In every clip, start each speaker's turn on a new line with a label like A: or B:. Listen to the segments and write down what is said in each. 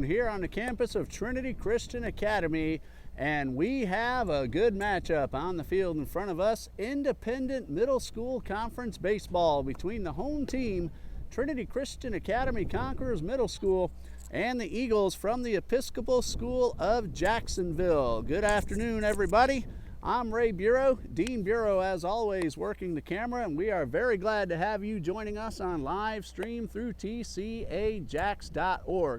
A: here on the campus of Trinity Christian Academy, and we have a good matchup on the field in front of us. Independent Middle School Conference Baseball between the home team, Trinity Christian Academy Conquerors Middle School, and the Eagles from the Episcopal School of Jacksonville. Good afternoon, everybody. I'm Ray Bureau, Dean Bureau, as always, working the camera, and we are very glad to have you joining us on live stream through tcajax.org.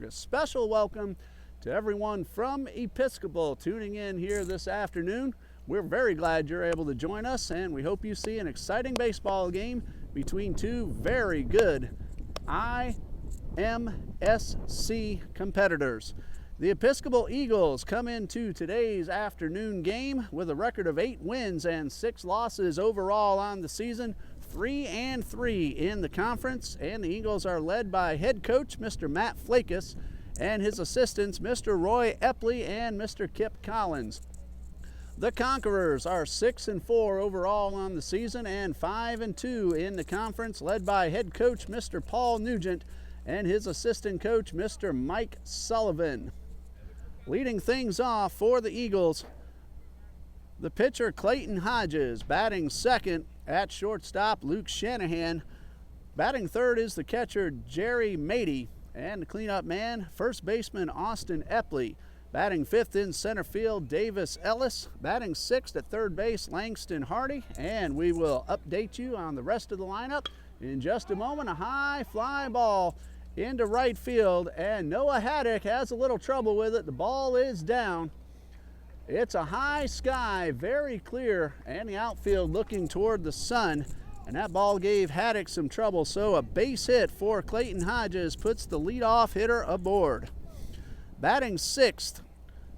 A: A special welcome to everyone from Episcopal tuning in here this afternoon. We're very glad you're able to join us, and we hope you see an exciting baseball game between two very good IMSC competitors. The Episcopal Eagles come into today's afternoon game with a record of 8 wins and 6 losses overall on the season, 3-3 in the conference, and the Eagles are led by head coach Mr. Matt Flakus and his assistants Mr. Roy Epley and Mr. Kip Collins. The Conquerors are 6-4 overall on the season and 5-2 in the conference, led by head coach Mr. Paul Nugent and his assistant coach Mr. Mike Sullivan. Leading things off for the Eagles, the pitcher Clayton Hodges. Batting second at shortstop, Luke Shanahan. Batting third is the catcher Jerry Mady. And the cleanup man, first baseman Austin Epley. Batting fifth in center field, Davis Ellis. Batting sixth at third base, Langston Hardy. And we will update you on the rest of the lineup in just a moment. A high fly ball into right field, and Noah Haddock has a little trouble with it. The ball is down. It's a high sky, very clear, and the outfield looking toward the sun, and that ball gave Haddock some trouble. So a base hit for Clayton Hodges puts the leadoff hitter aboard. Batting sixth,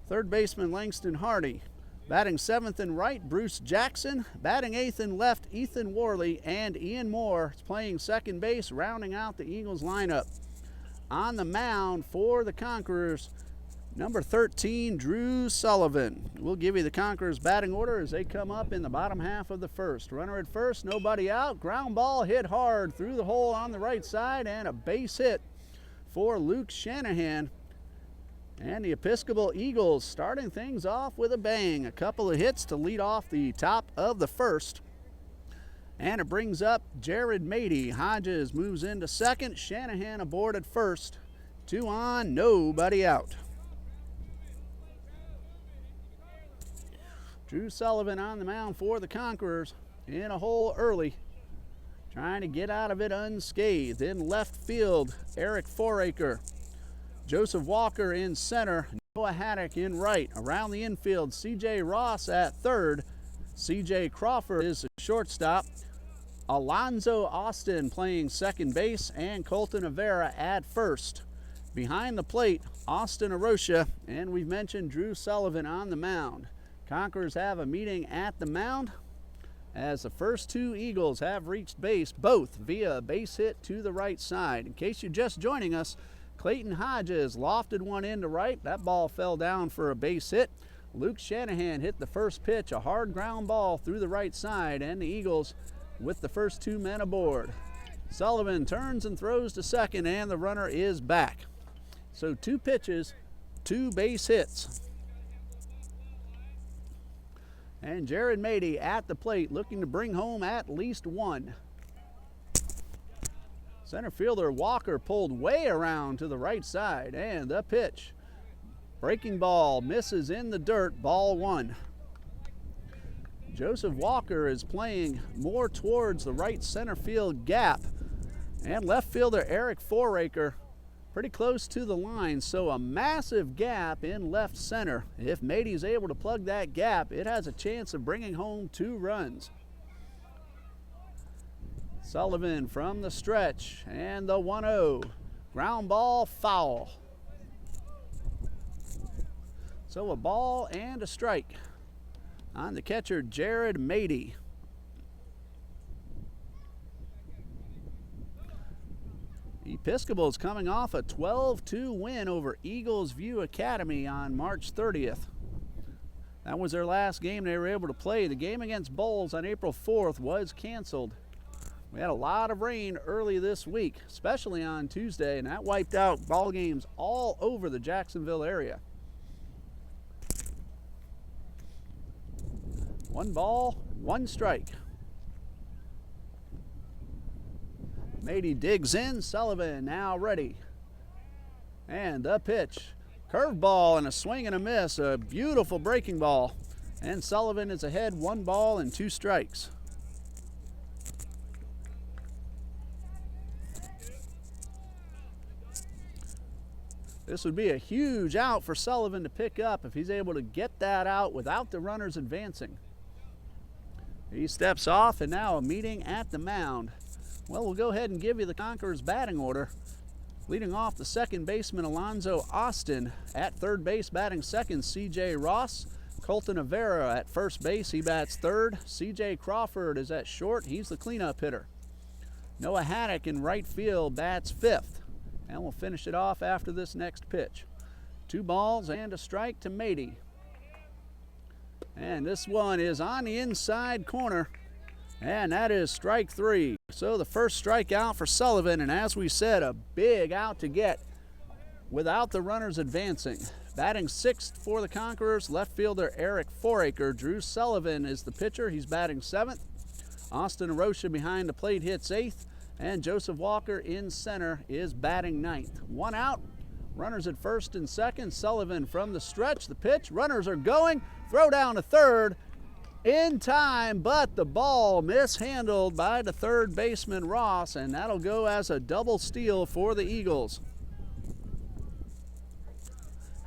A: third baseman Langston Hardy. Batting seventh in right, Bruce Jackson. Batting eighth in left, Ethan Worley, and Ian Moore is playing second base, rounding out the Eagles lineup. On the mound for the Conquerors, number 13, Drew Sullivan. We'll give you the Conquerors batting order as they come up in the bottom half of the first. Runner at first, nobody out. Ground ball hit hard through the hole on the right side, and a base hit for Luke Shanahan. And the Episcopal Eagles starting things off with a bang. A couple of hits to lead off the top of the first. And it brings up Jared Mady. Hodges moves into second. Shanahan aboard at first. 2 on, nobody out. Drew Sullivan on the mound for the Conquerors in a hole early, trying to get out of it unscathed. In left field, Eric Foraker. Joseph Walker in center. Noah Haddock in right. Around the infield, C.J. Ross at third. C.J. Crawford is the shortstop. Alonzo Austin playing second base, and Colton Avera at first. Behind the plate, Austin Arosha, and we've mentioned Drew Sullivan on the mound. Conquerors have a meeting at the mound as the first two Eagles have reached base, both via a base hit to the right side. In case you're just joining us, Clayton Hodges lofted one into right. That ball fell down for a base hit. Luke Shanahan hit the first pitch, a hard ground ball through the right side, and the Eagles with the first 2 men aboard. Sullivan turns and throws to second, and the runner is back. So 2 pitches, 2 base hits. And Jared Mady at the plate looking to bring home at least 1. Center fielder Walker pulled way around to the right side, and the pitch. Breaking ball misses in the dirt, ball 1. Joseph Walker is playing more towards the right center field gap, and left fielder Eric Foraker pretty close to the line, so a massive gap in left center. If Mady's able to plug that gap, it has a chance of bringing home 2 runs. Sullivan from the stretch, and the 1-0. Ground ball foul. So a ball and a strike on the catcher Jared Mady. Episcopal is coming off a 12-2 win over Eagles View Academy on March 30th. That was their last game they were able to play. The game against Bowles on April 4th was canceled. We had a lot of rain early this week, especially on Tuesday, and that wiped out ball games all over the Jacksonville area. 1 ball, 1 strike. Mady digs in. Sullivan now ready. And the pitch. Curveball and a swing and a miss. A beautiful breaking ball. And Sullivan is ahead 1 ball and 2 strikes. This would be a huge out for Sullivan to pick up if he's able to get that out without the runners advancing. He steps off, and now a meeting at the mound. Well, we'll go ahead and give you the Conquerors batting order. Leading off, the second baseman Alonzo Austin. At third base, batting second, C.J. Ross. Colton Avera at first base, he bats third. C.J. Crawford is at short, he's the cleanup hitter. Noah Haddock in right field bats fifth. And we'll finish it off after this next pitch. 2 balls and a strike to Mady. And this one is on the inside corner. And that is strike 3. So the first strikeout for Sullivan, and as we said, a big out to get without the runners advancing. Batting 6th for the Conquerors, left fielder Eric Foraker. Drew Sullivan is the pitcher. He's batting 7th. Austin Arosha behind the plate hits 8th. And Joseph Walker in center is batting 9th. 1 out. Runners at first and second. Sullivan from the stretch. The pitch. Runners are going. Throw down to third. In time, but the ball mishandled by the third baseman Ross, and that'll go as a double steal for the Eagles.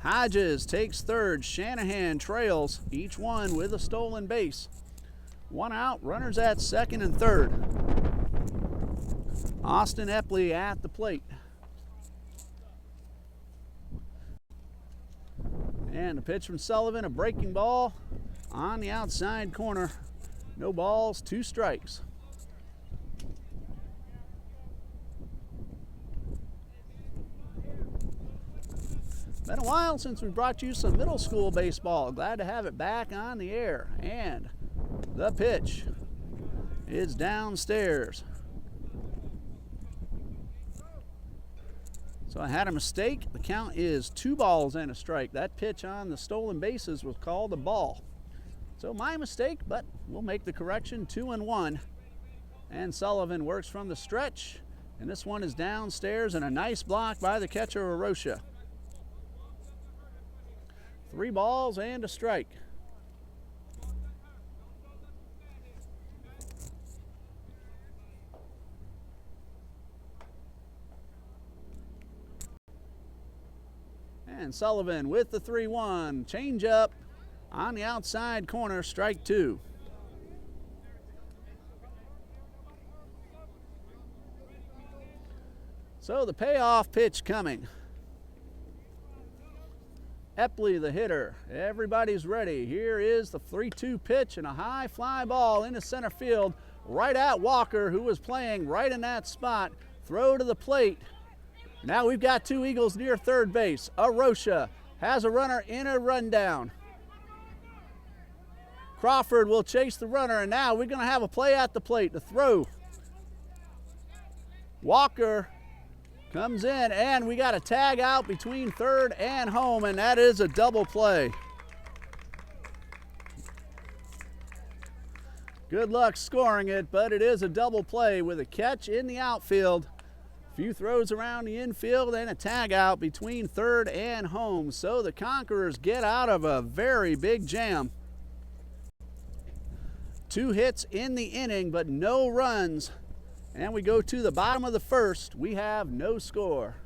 A: Hodges takes third. Shanahan trails, each one with a stolen base. 1 out, runners at second and third. Austin Epley at the plate. And a pitch from Sullivan, a breaking ball on the outside corner. No balls, 2 strikes. Been a while since we brought you some middle school baseball. Glad to have it back on the air. And the pitch is downstairs. So I had a mistake. The count is 2 balls and a strike. That pitch on the stolen bases was called a ball. So my mistake, but we'll make the correction. 2-1. And Sullivan works from the stretch. And this one is downstairs, and a nice block by the catcher Arosha. 3 balls and a strike. And Sullivan with the 3-1. Change up on the outside corner, strike 2. So the payoff pitch coming. Epley, the hitter. Everybody's ready. Here is the 3-2 pitch and a high fly ball into center field right at Walker, who was playing right in that spot. Throw to the plate. Now we've got 2 Eagles near third base. Arosha has a runner in a rundown. Crawford will chase the runner, and now we're going to have a play at the plate. The throw. Walker comes in, and we got a tag out between third and home, and that is a double play. Good luck scoring it, but it is a double play with a catch in the outfield. Few throws around the infield and a tag out between third and home. So the Conquerors get out of a very big jam. 2 hits in the inning, but no runs. And we go to the bottom of the first. We have no score.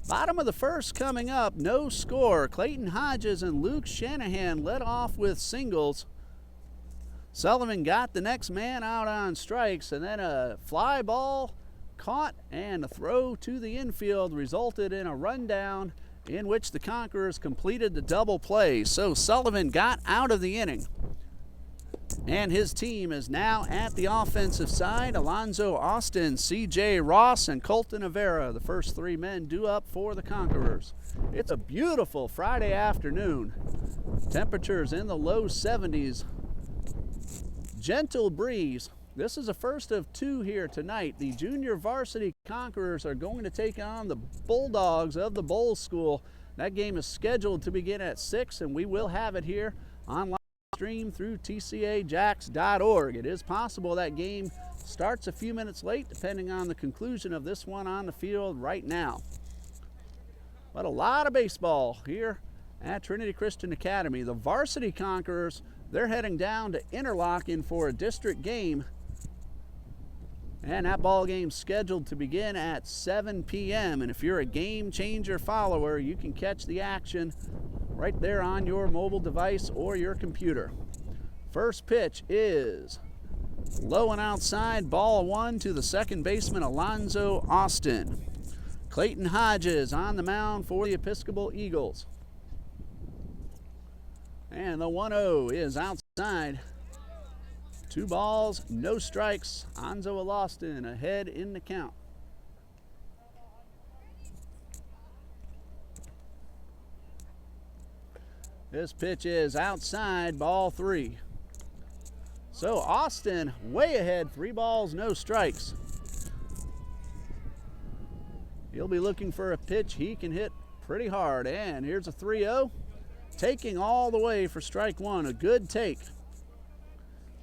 A: Bottom of the first coming up, no score. Clayton Hodges and Luke Shanahan led off with singles. Sullivan got the next man out on strikes, and then a fly ball caught and a throw to the infield resulted in a rundown in which the Conquerors completed the double play. So Sullivan got out of the inning, and his team is now at the offensive side. Alonzo Austin, C.J. Ross, and Colton Avera, the first three men due up for the Conquerors. It's a beautiful Friday afternoon. Temperatures in the low 70s. Gentle breeze. This is the first of two here tonight. The junior varsity Conquerors are going to take on the Bulldogs of the Bowl School. That game is scheduled to begin at 6, and we will have it here online stream through tcajax.org. It is possible that game starts a few minutes late depending on the conclusion of this one on the field right now. But a lot of baseball here at Trinity Christian Academy. The varsity Conquerors, they're heading down to Interlochen for a district game, and that ball game's scheduled to begin at 7 p.m. And if you're a Game Changer follower, you can catch the action right there on your mobile device or your computer. First pitch is low and outside, ball one to the second baseman, Alonzo Austin. Clayton Hodges on the mound for the Episcopal Eagles. And the 1-0 is outside. 2 balls, no strikes. Alonzo Austin ahead in the count. This pitch is outside, ball 3. So Austin way ahead, 3 balls, no strikes. He'll be looking for a pitch he can hit pretty hard. And here's a 3-0. Taking all the way for strike 1, a good take.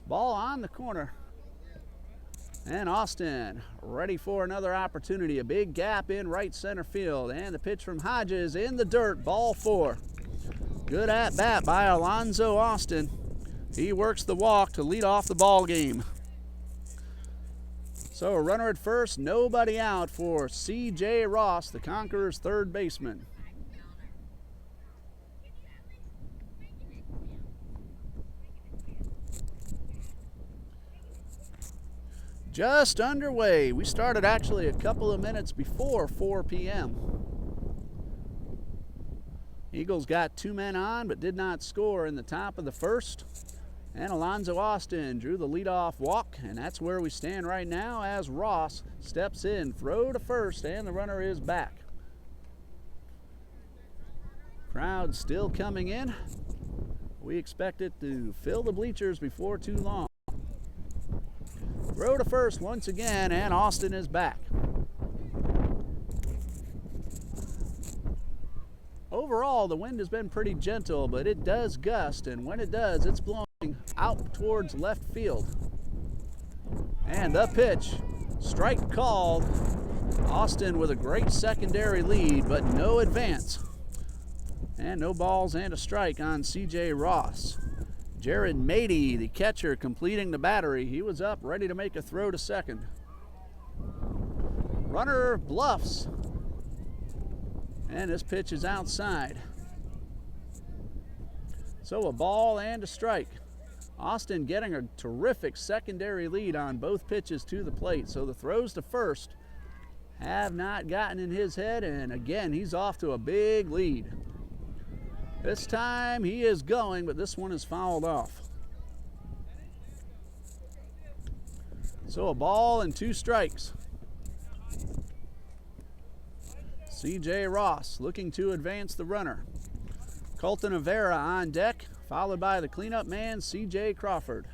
A: Ball on the corner. And Austin ready for another opportunity. A big gap in right center field. And the pitch from Hodges in the dirt, ball 4. Good at bat by Alonzo Austin. He works the walk to lead off the ball game. So a runner at first, nobody out for C.J. Ross, the Conquerors' third baseman. Just underway. We started actually a couple of minutes before 4 p.m. Eagles got 2 men on but did not score in the top of the first. And Alonzo Austin drew the leadoff walk, and that's where we stand right now as Ross steps in. Throw to first, and the runner is back. Crowd still coming in. We expect it to fill the bleachers before too long. Throw to first once again, and Austin is back. Overall, the wind has been pretty gentle, but it does gust, and when it does, it's blowing out towards left field. And the pitch, strike called. Austin with a great secondary lead, but no advance. And no balls and a strike on C.J. Ross. Jared Mady, the catcher, completing the battery. He was up, ready to make a throw to second. Runner bluffs. And this pitch is outside. So a ball and a strike. Austin getting a terrific secondary lead on both pitches to the plate. So the throws to first have not gotten in his head, and again, he's off to a big lead. This time he is going, but this one is fouled off. So a ball and 2 strikes. C.J. Ross looking to advance the runner. Colton Avera on deck, followed by the cleanup man, C.J. Crawford.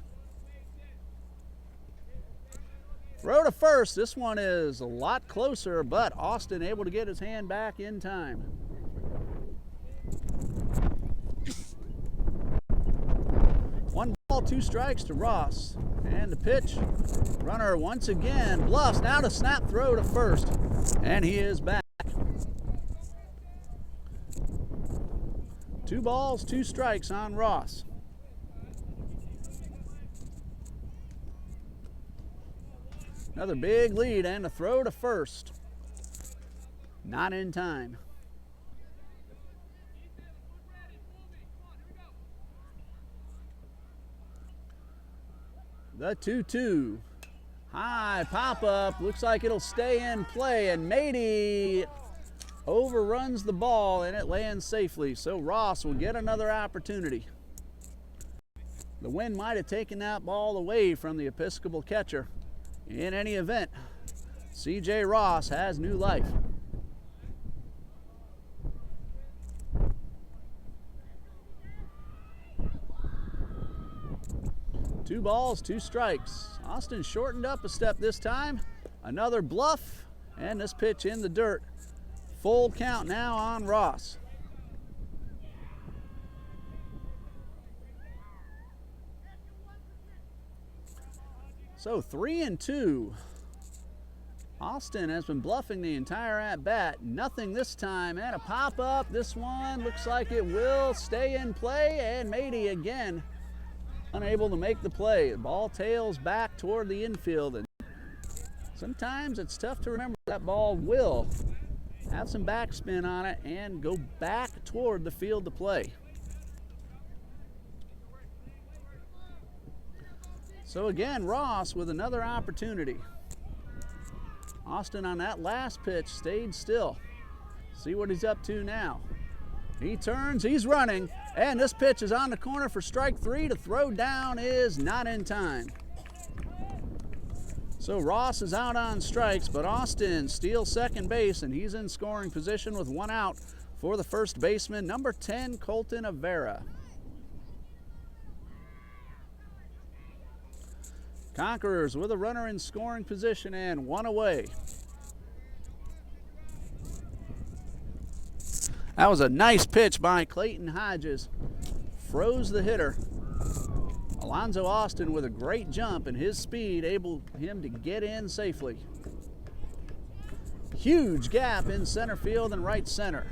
A: Throw to first. This one is a lot closer, but Austin able to get his hand back in time. One ball, 2 strikes to Ross. And the pitch, runner once again bluffs. Now to snap throw to first, and he is back. 2 balls, 2 strikes on Ross. Another big lead and a throw to first. Not in time. The 2-2. High pop-up. Looks like it'll stay in play, and Mady overruns the ball, and it lands safely. So Ross will get another opportunity. The wind might have taken that ball away from the Episcopal catcher. In any event, C.J. Ross has new life. Two balls, two strikes. Austin shortened up a step this time. Another bluff, and this pitch in the dirt. Full count now on Ross. So 3-2. Austin has been bluffing the entire at-bat. Nothing this time, and a pop-up. This one looks like it will stay in play, and Mady again unable to make the play. The ball tails back toward the infield, and sometimes it's tough to remember that ball will have some backspin on it and go back toward the field to play. So again, Ross with another opportunity. Austin on that last pitch stayed still. See what he's up to now. He turns, he's running, and this pitch is on the corner for strike three. To throw down is not in time. So Ross is out on strikes, but Austin steals second base, and he's in scoring position with one out for the first baseman, number 10, Colton Avera. Conquerors with a runner in scoring position and one away. That was a nice pitch by Clayton Hodges. Froze the hitter. Alonzo Austin with a great jump, and his speed able him to get in safely. Huge gap in center field and right center.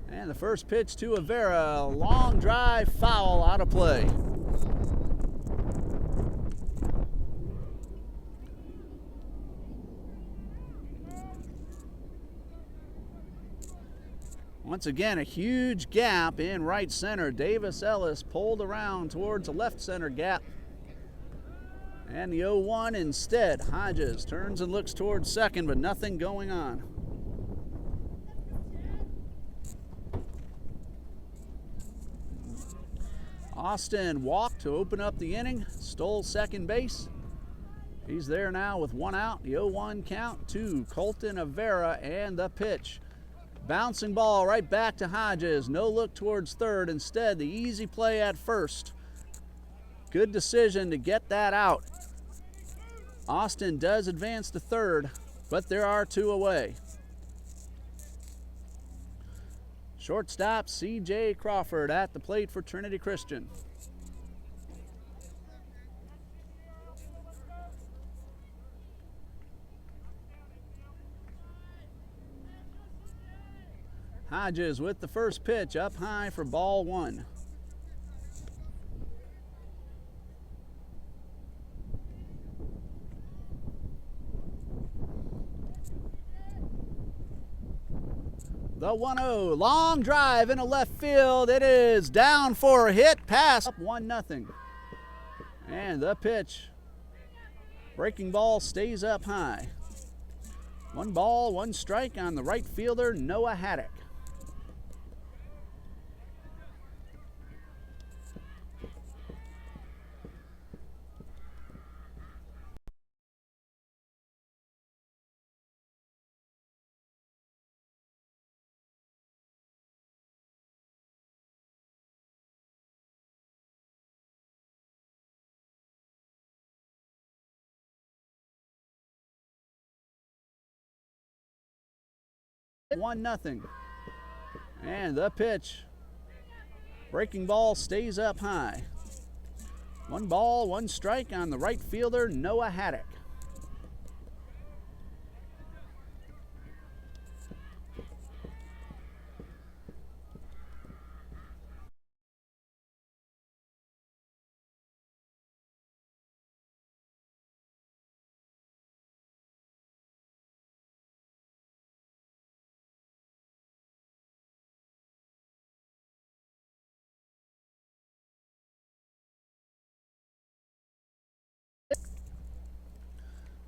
A: And the first pitch to Avera, a long drive foul out of play. Once again, a huge gap in right center. Davis Ellis pulled around towards the left center gap. And the 0-1 instead. Hodges turns and looks towards second, but nothing going on. Austin walked to open up the inning, stole second base. He's there now with one out. The 0-1 count to Colton Avera, and the pitch. Bouncing ball right back to Hodges. No look towards third. Instead, the easy play at first. Good decision to get that out. Austin does advance to third, but there are two away. Shortstop C.J. Crawford at the plate for Trinity Christian. Hodges with the first pitch up high for ball one. The 1-0, long drive into left field. It is down for a hit, pass up 1-0. And the pitch, breaking ball, stays up high. 1 ball, 1 strike on the right fielder, Noah Haddock. One nothing. And the pitch, breaking ball, stays up high. 1 ball, 1 strike on the right fielder, Noah Haddock.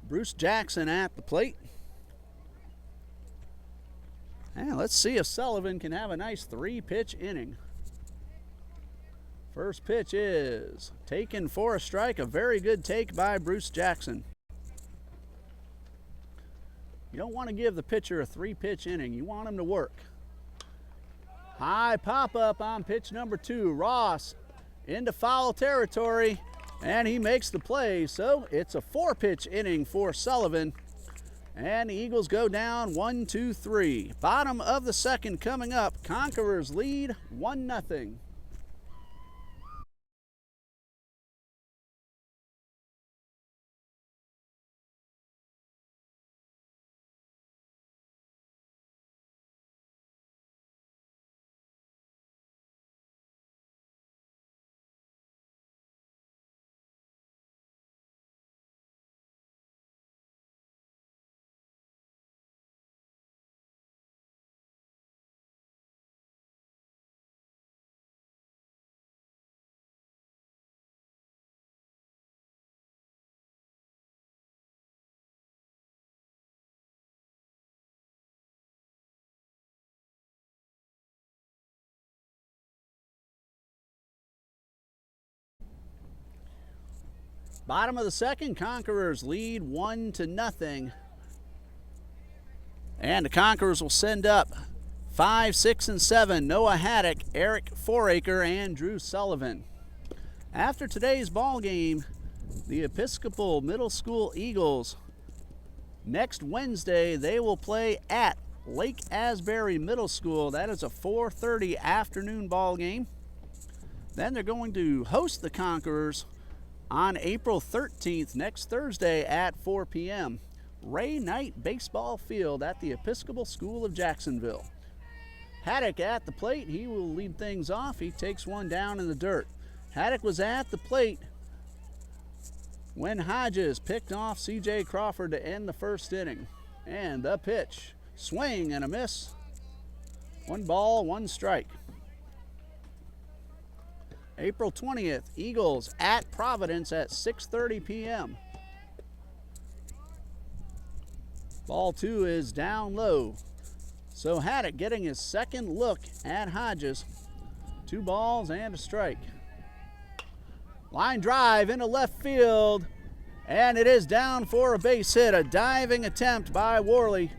A: Bruce Jackson at the plate. And let's see if Sullivan can have a nice 3-pitch inning. First pitch is taken for a strike. A very good take by Bruce Jackson. You don't want to give the pitcher a 3-pitch inning. You want him to work. High pop-up on pitch number 2. Ross into foul territory, and he makes the play. So it's a 4-pitch inning for Sullivan. And the Eagles go down 1-2-3. Bottom of the second coming up. Conquerors lead 1-0. Bottom of the second, Conquerors lead 1-0. And the Conquerors will send up 5, 6, and 7. Noah Haddock, Eric Foraker, and Drew Sullivan. After today's ball game, the Episcopal Middle School Eagles, next Wednesday, they will play at Lake Asbury Middle School. That is a 4:30 afternoon ball game. Then they're going to host the Conquerors on April 13th, next Thursday at 4 p.m. Ray Knight Baseball Field at the Episcopal School of Jacksonville. Haddock at the plate. He will lead things off. He takes one down in the dirt. Haddock was at the plate when Hodges picked off C.J. Crawford to end the first inning. And the pitch. Swing and a miss. 1 ball, 1 strike. April 20th, Eagles at Providence at 6:30 p.m. Ball 2 is down low. So Haddock getting his second look at Hodges. 2 balls and a strike. Line drive into left field, and it is down for a base hit. A diving attempt by Worley,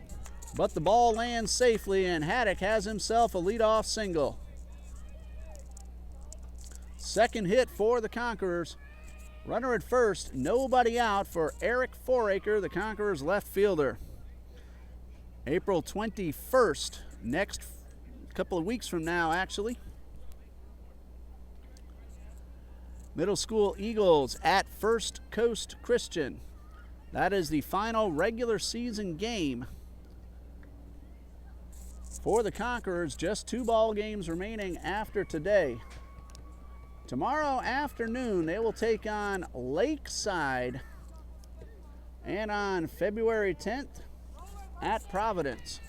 A: but the ball lands safely, and Haddock has himself a leadoff single. Second hit for the Conquerors. Runner at first, nobody out for Eric Foraker, the Conquerors left fielder. April 21st, next couple of weeks from now, actually. Middle School Eagles at First Coast Christian. That is the final regular season game for the Conquerors. Just 2 ball games remaining after today. Tomorrow afternoon, they will take on Lakeside, and on February 10th at Providence.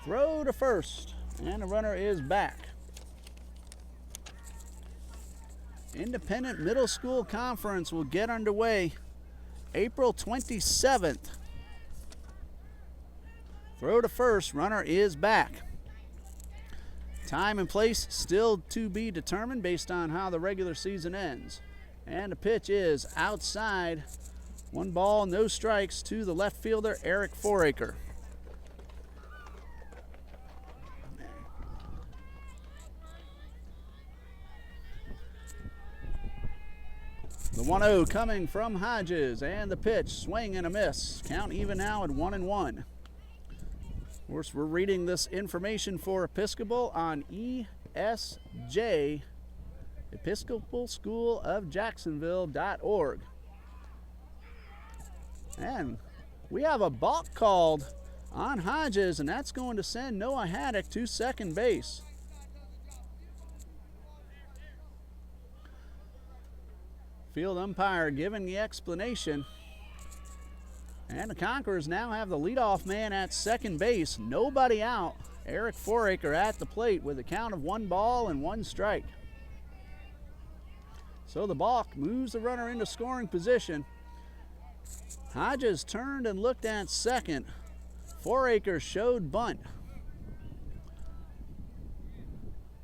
A: Throw to first, and the runner is back. Independent Middle School Conference will get underway April 27th. Throw to first, runner is back. Time and place still to be determined based on how the regular season ends. And the pitch is outside. 1 ball, no strikes to the left fielder, Eric Foraker. The 1-0 coming from Hodges, and the pitch, swing and a miss. Count even now at 1-1. Of course, we're reading this information for Episcopal on ESJ, Episcopal School of Jacksonville.org. And we have a balk called on Hodges, and that's going to send Noah Haddock to second base. Field umpire giving the explanation. And the Conquerors now have the leadoff man at second base. Nobody out. Eric Foraker at the plate with a count of 1 ball and 1 strike. So the balk moves the runner into scoring position. Hodges turned and looked at second. Foraker showed bunt.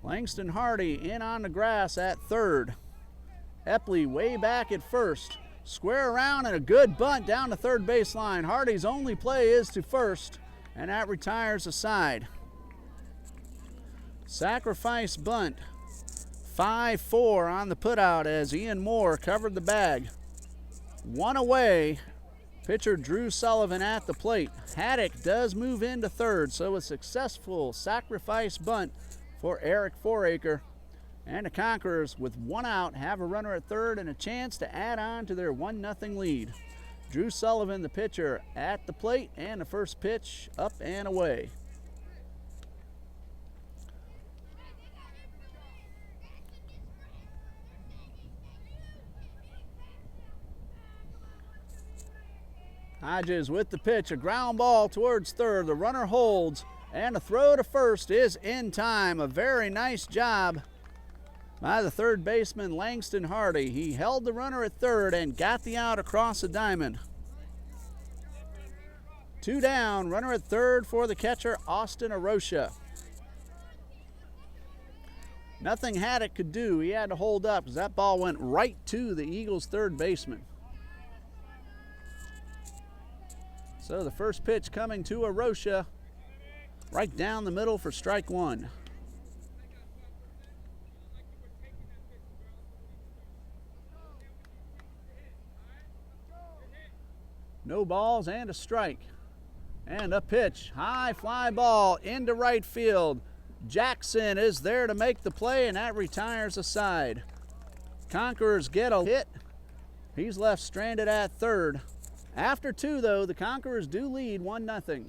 A: Langston Hardy in on the grass at third. Epley way back at first. Square around and a good bunt down the third baseline. Hardy's only play is to first, and that retires the side. Sacrifice bunt. 5-4 on the putout as Ian Moore covered the bag. One away. Pitcher Drew Sullivan at the plate. Haddock does move into third, so a successful sacrifice bunt for Eric Foraker. And the Conquerors, with one out, have a runner at third and a chance to add on to their 1-0 lead. Drew Sullivan, the pitcher, at the plate, and the first pitch up and away. Hodges with the pitch, a ground ball towards third. The runner holds, and the throw to first is in time. A very nice job by the third baseman, Langston Hardy. He held the runner at third and got the out across the diamond. 2 down, runner at third for the catcher, Austin Arosha. Nothing Haddock could do. He had to hold up because that ball went right to the Eagles' third baseman. So the first pitch coming to Arosha, right down the middle for strike one. No balls and a strike. And a pitch, high fly ball into right field. Jackson is there to make the play, and that retires the side. Conquerors get a hit. He's left stranded at third. After 2, though, the Conquerors do lead 1-0.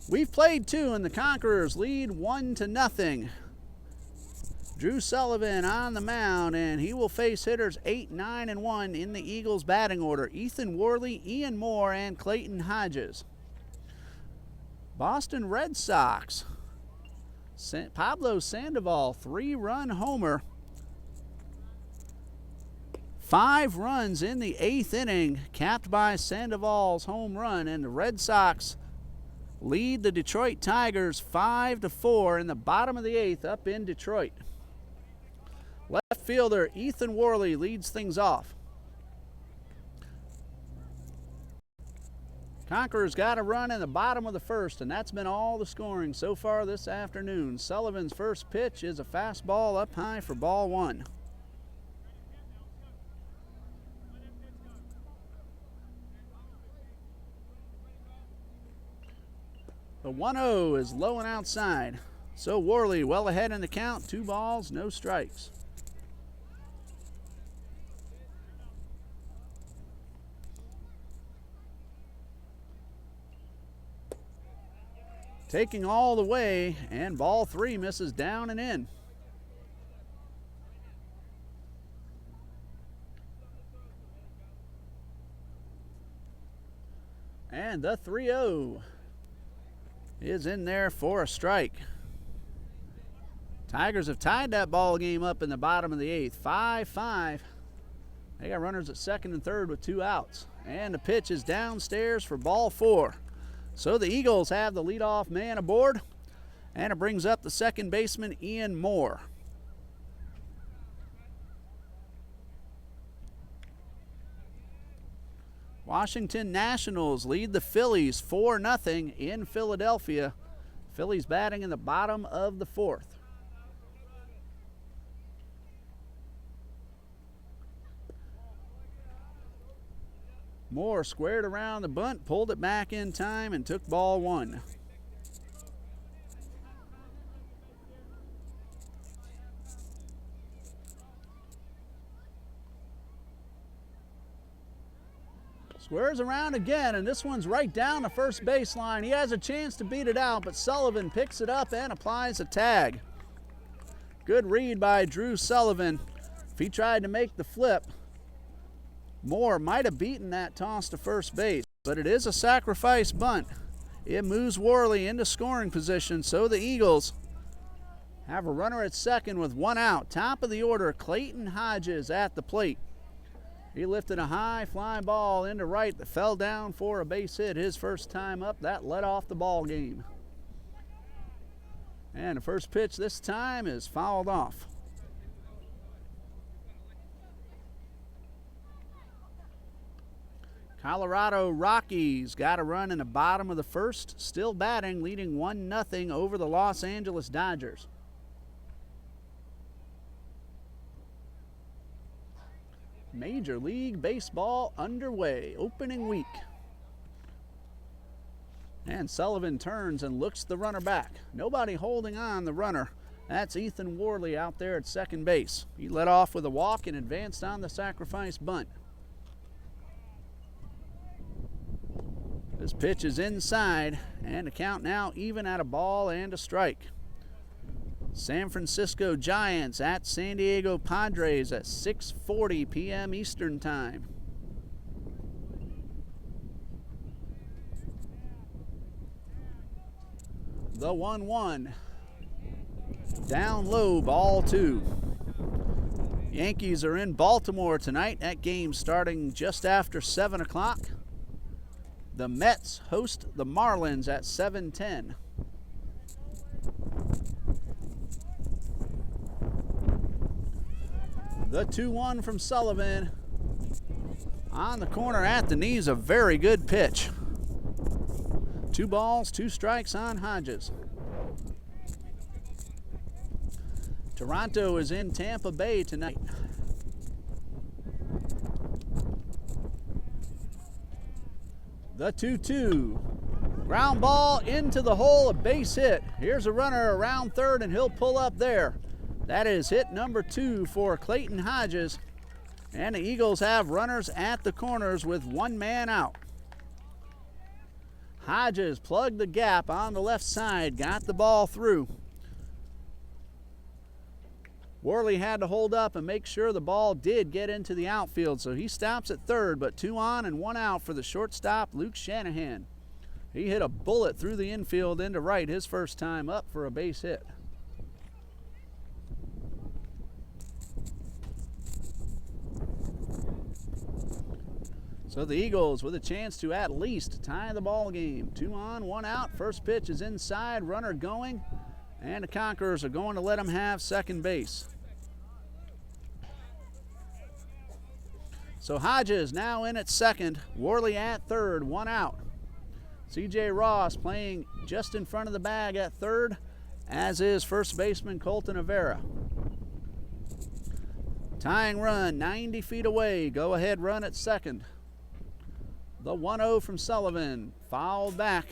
A: We've played 2 and the Conquerors lead 1-0. Drew Sullivan on the mound, and he will face hitters 8, 9, and 1 in the Eagles batting order. Ethan Worley, Ian Moore, and Clayton Hodges. Boston Red Sox. Pablo Sandoval, 3-run homer. 5 runs in the 8th inning, capped by Sandoval's home run, and the Red Sox lead the Detroit Tigers 5-4 in the bottom of the 8th up in Detroit. Left fielder Ethan Worley leads things off. Conquerors got a run in the bottom of the first, and that's been all the scoring so far this afternoon. Sullivan's first pitch is a fastball up high for ball 1. The 1-0 is low and outside. So Worley well ahead in the count. 2 balls, no strikes. Taking all the way, and ball 3 misses down and in. And the 3-0 is in there for a strike. Tigers have tied that ball game up in the bottom of the 8th, 5-5. They got runners at second and third with 2 outs. And the pitch is downstairs for ball 4. So the Eagles have the leadoff man aboard. And it brings up the second baseman, Ian Moore. Washington Nationals lead the Phillies 4-0 in Philadelphia. Phillies batting in the bottom of the fourth. Moore squared around the bunt, pulled it back in time, and took ball one. Squares around again, and this one's right down the first baseline. He has a chance to beat it out, but Sullivan picks it up and applies a tag. Good read by Drew Sullivan. If he tried to make the flip, Moore might have beaten that toss to first base, but it is a sacrifice bunt. It moves Worley into scoring position, so the Eagles have a runner at second with one out. Top of the order, Clayton Hodges at the plate. He lifted a high fly ball into right that fell down for a base hit his first time up. That led off the ball game. And the first pitch this time is fouled off. Colorado Rockies got a run in the bottom of the first, still batting, leading 1-0 over the Los Angeles Dodgers. Major League Baseball underway, opening week. And Sullivan turns and looks the runner back. Nobody holding on the runner. That's Ethan Worley out there at second base. He led off with a walk and advanced on the sacrifice bunt. This pitch is inside, and the count now even at a ball and a strike. San Francisco Giants at San Diego Padres at 6:40 p.m. Eastern Time. The 1-1. Down low, ball two. Yankees are in Baltimore tonight. That game starting just after 7 o'clock. The Mets host the Marlins at 7:10. The 2-1 from Sullivan. On the corner at the knees, a very good pitch. 2 balls, 2 strikes on Hodges. Toronto is in Tampa Bay tonight. The 2-2. Ground ball into the hole, a base hit. Here's a runner around third, and he'll pull up there. That is hit number 2 for Clayton Hodges. And the Eagles have runners at the corners with 1 man out. Hodges plugged the gap on the left side, got the ball through. Worley had to hold up and make sure the ball did get into the outfield, so he stops at third, but 2 on and 1 out for the shortstop, Luke Shanahan. He hit a bullet through the infield into right his first time up for a base hit. So the Eagles with a chance to at least tie the ball game. 2 on, 1 out. First pitch is inside, runner going, and the Conquerors are going to let him have second base. So Hodges now in at second, Worley at third, 1 out. C.J. Ross playing just in front of the bag at third, as is first baseman Colton Avera. Tying run 90 feet away, go ahead run at second. The 1-0 from Sullivan, fouled back.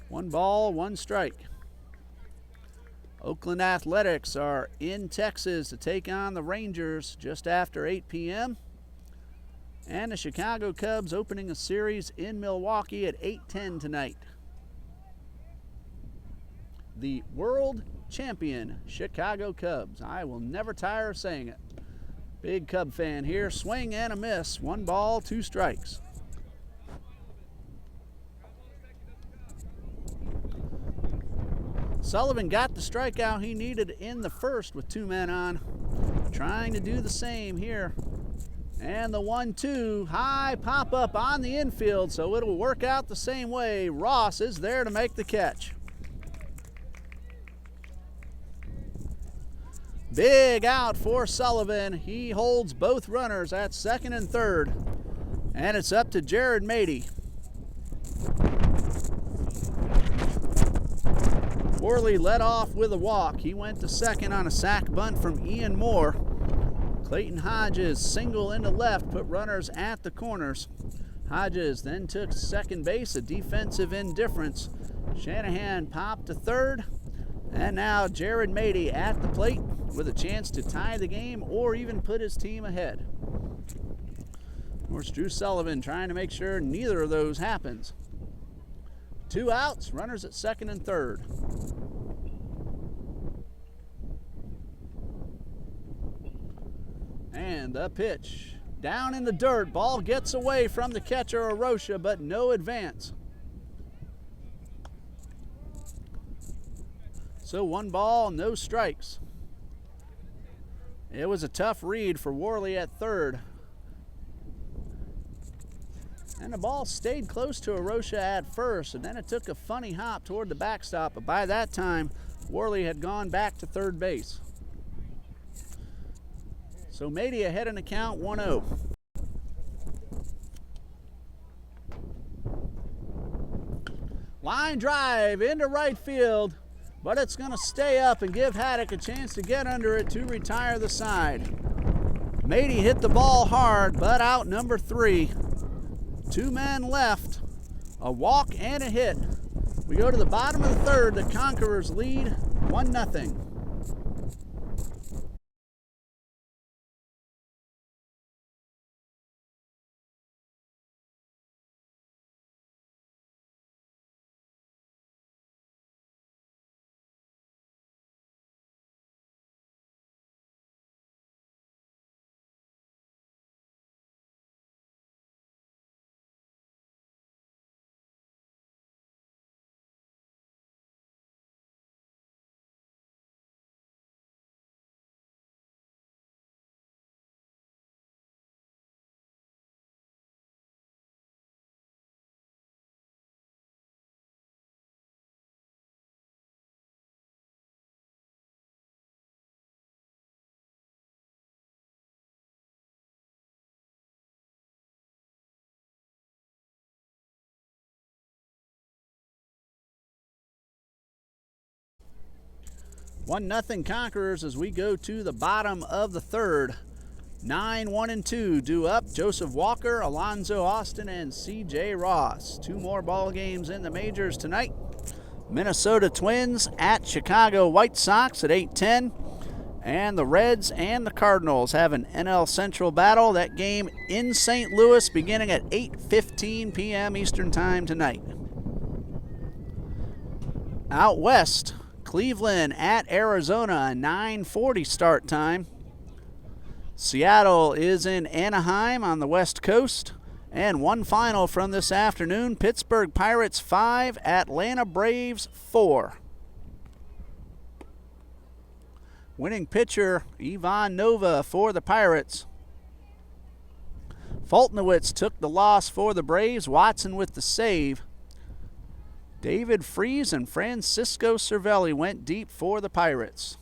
A: 1 ball, 1 strike. Oakland Athletics are in Texas to take on the Rangers just after 8 p.m. And the Chicago Cubs opening a series in Milwaukee at 8:10 tonight. The world champion Chicago Cubs. I will never tire of saying it. Big Cub fan here. Swing and a miss. 1 ball, 2 strikes. Sullivan got the strikeout he needed in the first with 2 men on. Trying to do the same here. And the 1-2, high pop-up on the infield, so it'll work out the same way. Ross is there to make the catch. Big out for Sullivan. He holds both runners at second and third. And it's up to Jared Mady. Worley led off with a walk. He went to second on a sac bunt from Ian Moore. Clayton Hodges single into left, put runners at the corners. Hodges then took second base, a defensive indifference. Shanahan popped to third. And now Jared Mady at the plate with a chance to tie the game or even put his team ahead. Of course, Drew Sullivan trying to make sure neither of those happens. 2 outs, runners at second and third. And the pitch down in the dirt. Ball gets away from the catcher, Arosha, but no advance. So 1 ball, no strikes. It was a tough read for Worley at third. And the ball stayed close to Arosha at first, and then it took a funny hop toward the backstop, but by that time, Worley had gone back to third base. So Mady ahead in the count, 1-0. Line drive into right field, but it's going to stay up and give Haddock a chance to get under it to retire the side. Mady hit the ball hard, but out number 3. 2 men left, a walk and a hit. We go to the bottom of the third. The Conquerors lead 1-0. One nothing Conquerors as we go to the bottom of the third. 9-1-2 due up. Joseph Walker, Alonzo Austin, and C.J. Ross. 2 more ball games in the majors tonight. Minnesota Twins at Chicago White Sox at 8:10. And the Reds and the Cardinals have an NL Central battle. That game in St. Louis beginning at 8:15 p.m. Eastern Time tonight. Out west, Cleveland at Arizona, a 9:40 start time. Seattle is in Anaheim on the West Coast. And one final from this afternoon, Pittsburgh Pirates 5, Atlanta Braves 4. Winning pitcher Ivan Nova for the Pirates. Fultonowicz took the loss for the Braves, Watson with the save. David Freese and Francisco Cervelli went deep for the Pirates.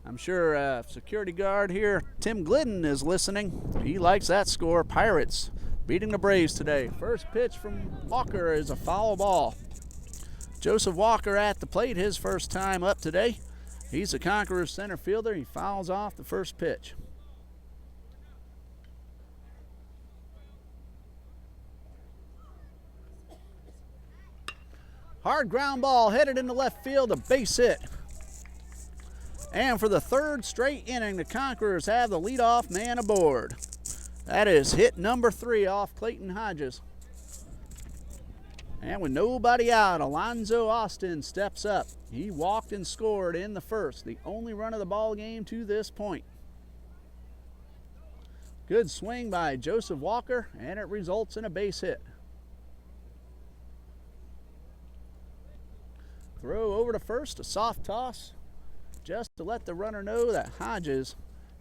A: I'm sure security guard here, Tim Glidden, is listening. He likes that score. Pirates beating the Braves today. First pitch from Walker is a foul ball. Joseph Walker at the plate, his first time up today. He's a Conquerors center fielder. He fouls off the first pitch. Hard ground ball headed into left field, a base hit. And for the third straight inning, the Conquerors have the leadoff man aboard. That is hit number 3 off Clayton Hodges. And with nobody out, Alonzo Austin steps up. He walked and scored in the first, the only run of the ball game to this point. Good swing by Joseph Walker, and it results in a base hit. Throw over to first, a soft toss, just to let the runner know that Hodges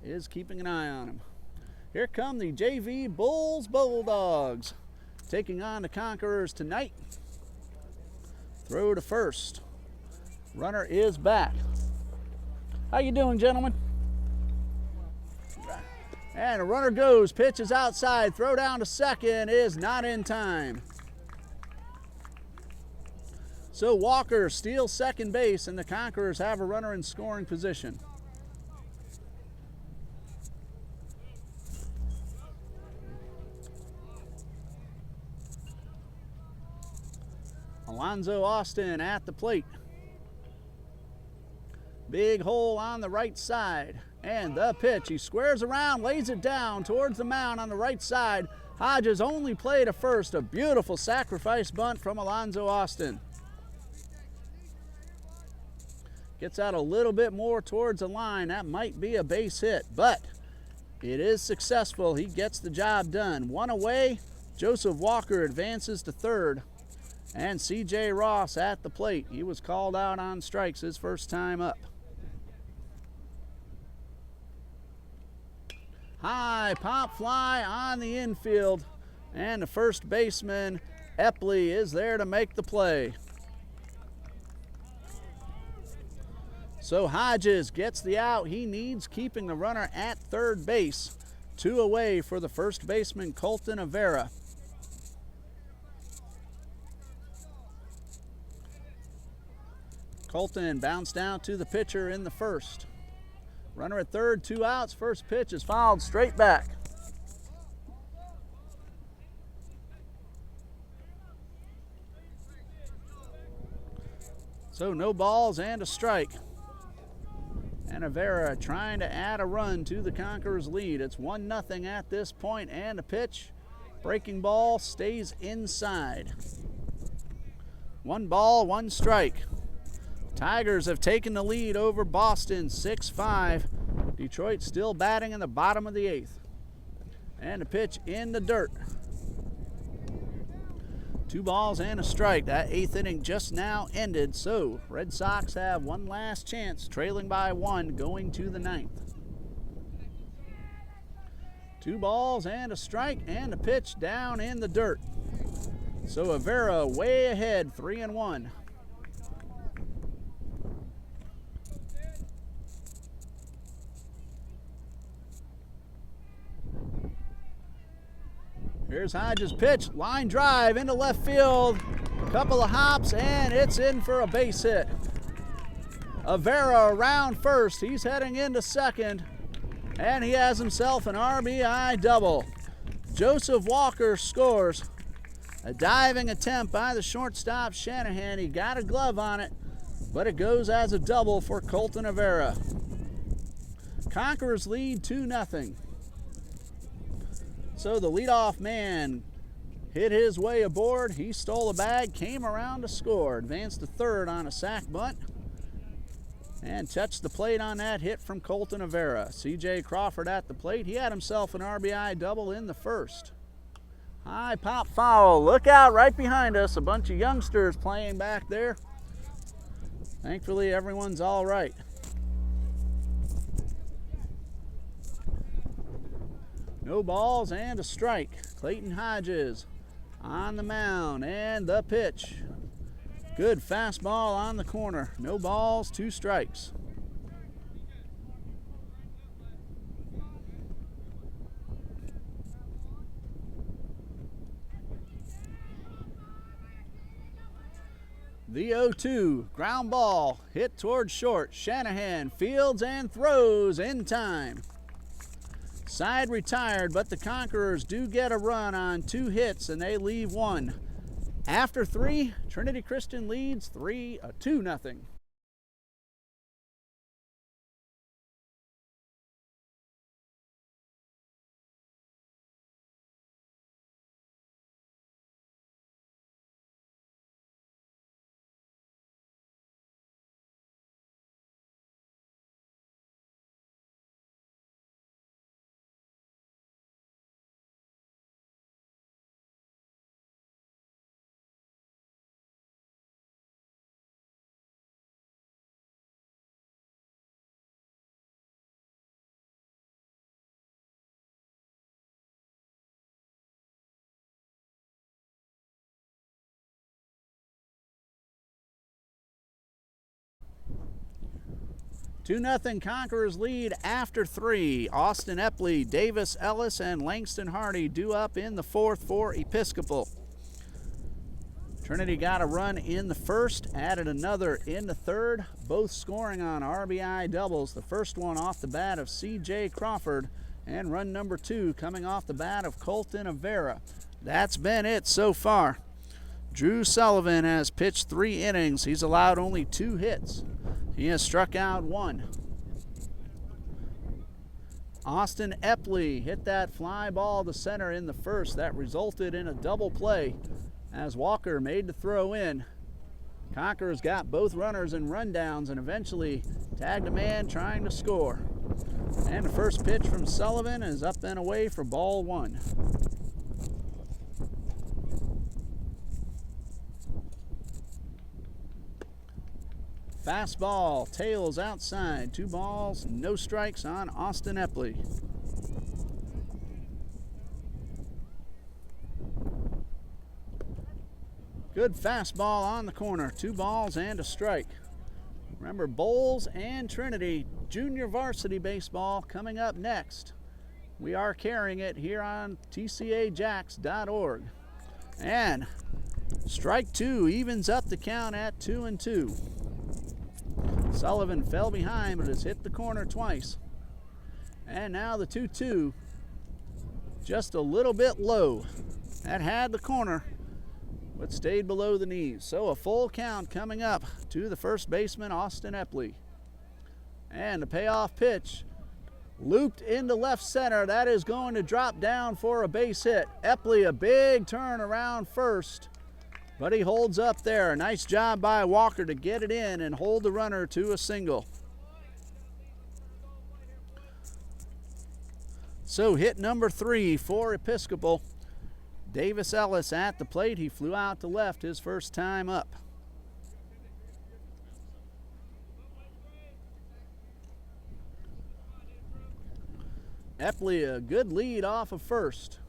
A: is keeping an eye on him. Here come the JV Bulls Bulldogs, taking on the Conquerors tonight. Throw to first. Runner is back. How you doing, gentlemen? And a runner goes, pitch is outside, throw down to second is not in time. So Walker steals second base, and the Conquerors have a runner in scoring position. Alonzo Austin at the plate. Big hole on the right side. And the pitch, he squares around, lays it down towards the mound on the right side. Hodges only play to first. A beautiful sacrifice bunt from Alonzo Austin. Gets out a little bit more towards the line. That might be a base hit, but it is successful. He gets the job done. One away. Joseph Walker advances to third. And C.J. Ross at the plate. He was called out on strikes his first time up. High pop fly on the infield, and the first baseman, Epley, is there to make the play. So Hodges gets the out he needs, keeping the runner at third base. 2 away for the first baseman, Colton Avera. Colton bounced down to the pitcher in the first. Runner at third, 2 outs. First pitch is fouled straight back. So no balls and a strike. And Avera trying to add a run to the Conquerors' lead. It's 1-0 at this point, and a pitch. Breaking ball stays inside. 1 ball, 1 strike. Tigers have taken the lead over Boston 6-5. Detroit still batting in the bottom of the 8th. And a pitch in the dirt. 2 balls and a strike. That 8th inning just now ended. So Red Sox have one last chance, trailing by 1 going to the 9th. 2 balls and a strike, and a pitch down in the dirt. So Avera way ahead, 3-1. Here's Hodges' pitch, line drive into left field. A couple of hops, and it's in for a base hit. Avera around first. He's heading into second, and he has himself an RBI double. Joseph Walker scores. A diving attempt by the shortstop, Shanahan. He got a glove on it, but it goes as a double for Colton Avera. Conquerors lead 2-0. So the leadoff man hit his way aboard. He stole a bag, came around to score. Advanced to third on a sac bunt. And touched the plate on that hit from Colton Avera. C.J. Crawford at the plate. He had himself an RBI double in the first. High pop foul. Look out right behind us. A bunch of youngsters playing back there. Thankfully, everyone's all right. No balls and a strike. Clayton Hodges on the mound, and the pitch. Good fastball on the corner. No balls, 2 strikes. The 0-2, ground ball, hit towards short. Shanahan fields and throws in time. Side retired, but the Conquerors do get a run on 2 hits, and they leave 1. After 3, Trinity Christian leads 2-0. 2-0 Conquerors lead after 3. Austin Epley, Davis Ellis, and Langston Hardy due up in the 4th for Episcopal. Trinity got a run in the 1st, added another in the 3rd, both scoring on RBI doubles. The first one off the bat of C.J. Crawford, and run number 2 coming off the bat of Colton Avera. That's been it so far. Drew Sullivan has pitched 3 innings. He's allowed only 2 hits. He has struck out 1. Austin Epley hit that fly ball to center in the 1st. That resulted in a double play as Walker made the throw in. Conquerors got both runners in rundowns and eventually tagged a man trying to score. And the first pitch from Sullivan is up and away for ball 1. Fastball, tails outside. 2 balls, no strikes on Austin Epley. Good fastball on the corner. 2 balls and a strike. Remember, Bowles and Trinity Junior Varsity Baseball coming up next. We are carrying it here on tcajacks.org. And strike 2 evens up the count at 2-2. Sullivan fell behind but has hit the corner twice. And now the 2-2 just a little bit low. That had the corner but stayed below the knees. So a full count coming up to the first baseman, Austin Epley. And the payoff pitch looped into left center. That is going to drop down for a base hit. Epley, a big turn around first, but he holds up there. Nice job by Walker to get it in and hold the runner to a single. So hit number 3 for Episcopal. Davis Ellis at the plate. He flew out to left his first time up. Epley, a good lead off of first.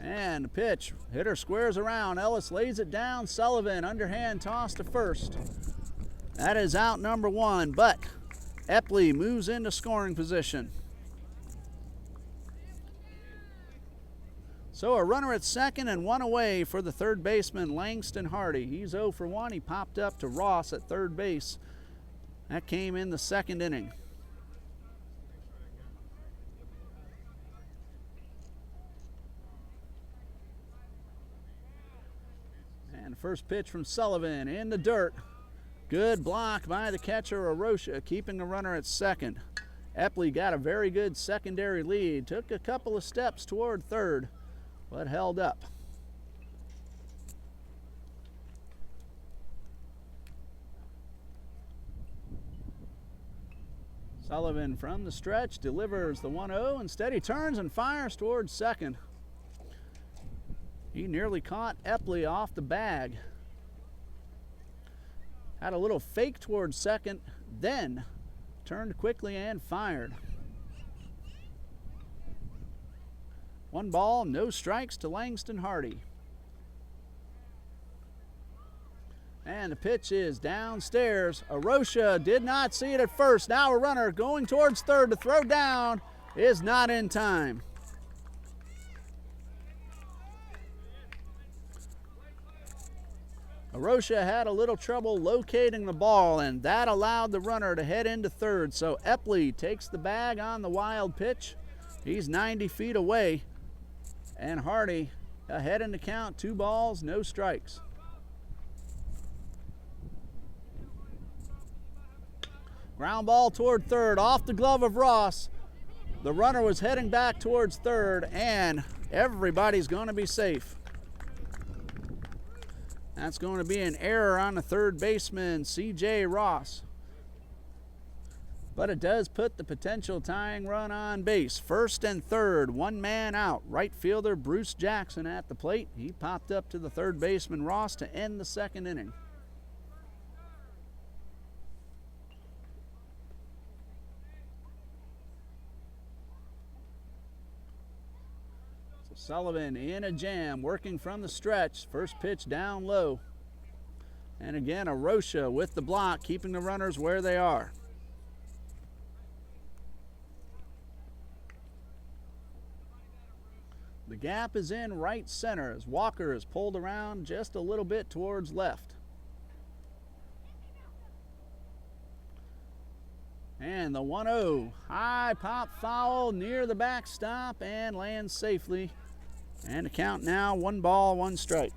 A: And the pitch, hitter squares around. Ellis lays it down. Sullivan, underhand toss to first. That is out number 1, but Epley moves into scoring position. So a runner at second and 1 away for the third baseman, Langston Hardy. He's 0 for 1. He popped up to Ross at third base. That came in the 2nd inning. And the first pitch from Sullivan in the dirt. Good block by the catcher, Arosha, keeping the runner at second. Epley got a very good secondary lead. Took a couple of steps toward third, but held up. Sullivan from the stretch delivers the 1-0. Instead, he turns and fires towards second. He nearly caught Epley off the bag. Had a little fake towards second, then turned quickly and fired. 1 ball, no strikes to Langston Hardy. And the pitch is downstairs. Arosha did not see it at first. Now a runner going towards third to throw down is not in time. Arosha had a little trouble locating the ball, and that allowed the runner to head into third. So Epley takes the bag on the wild pitch. He's 90 feet away. And Hardy ahead in the count, 2 balls, no strikes. Ground ball toward third, off the glove of Ross. The runner was heading back towards third, and everybody's going to be safe. That's going to be an error on the third baseman, C.J. Ross. But it does put the potential tying run on base. First and third, 1 man out. Right fielder Bruce Jackson at the plate. He popped up to the third baseman Ross to end the 2nd inning. So Sullivan in a jam, working from the stretch. First pitch down low. And again, Arosha with the block, keeping the runners where they are. The gap is in right center as Walker is pulled around just a little bit towards left. And the 1-0, high pop foul near the backstop and lands safely. And the count now, 1 ball, 1 strike.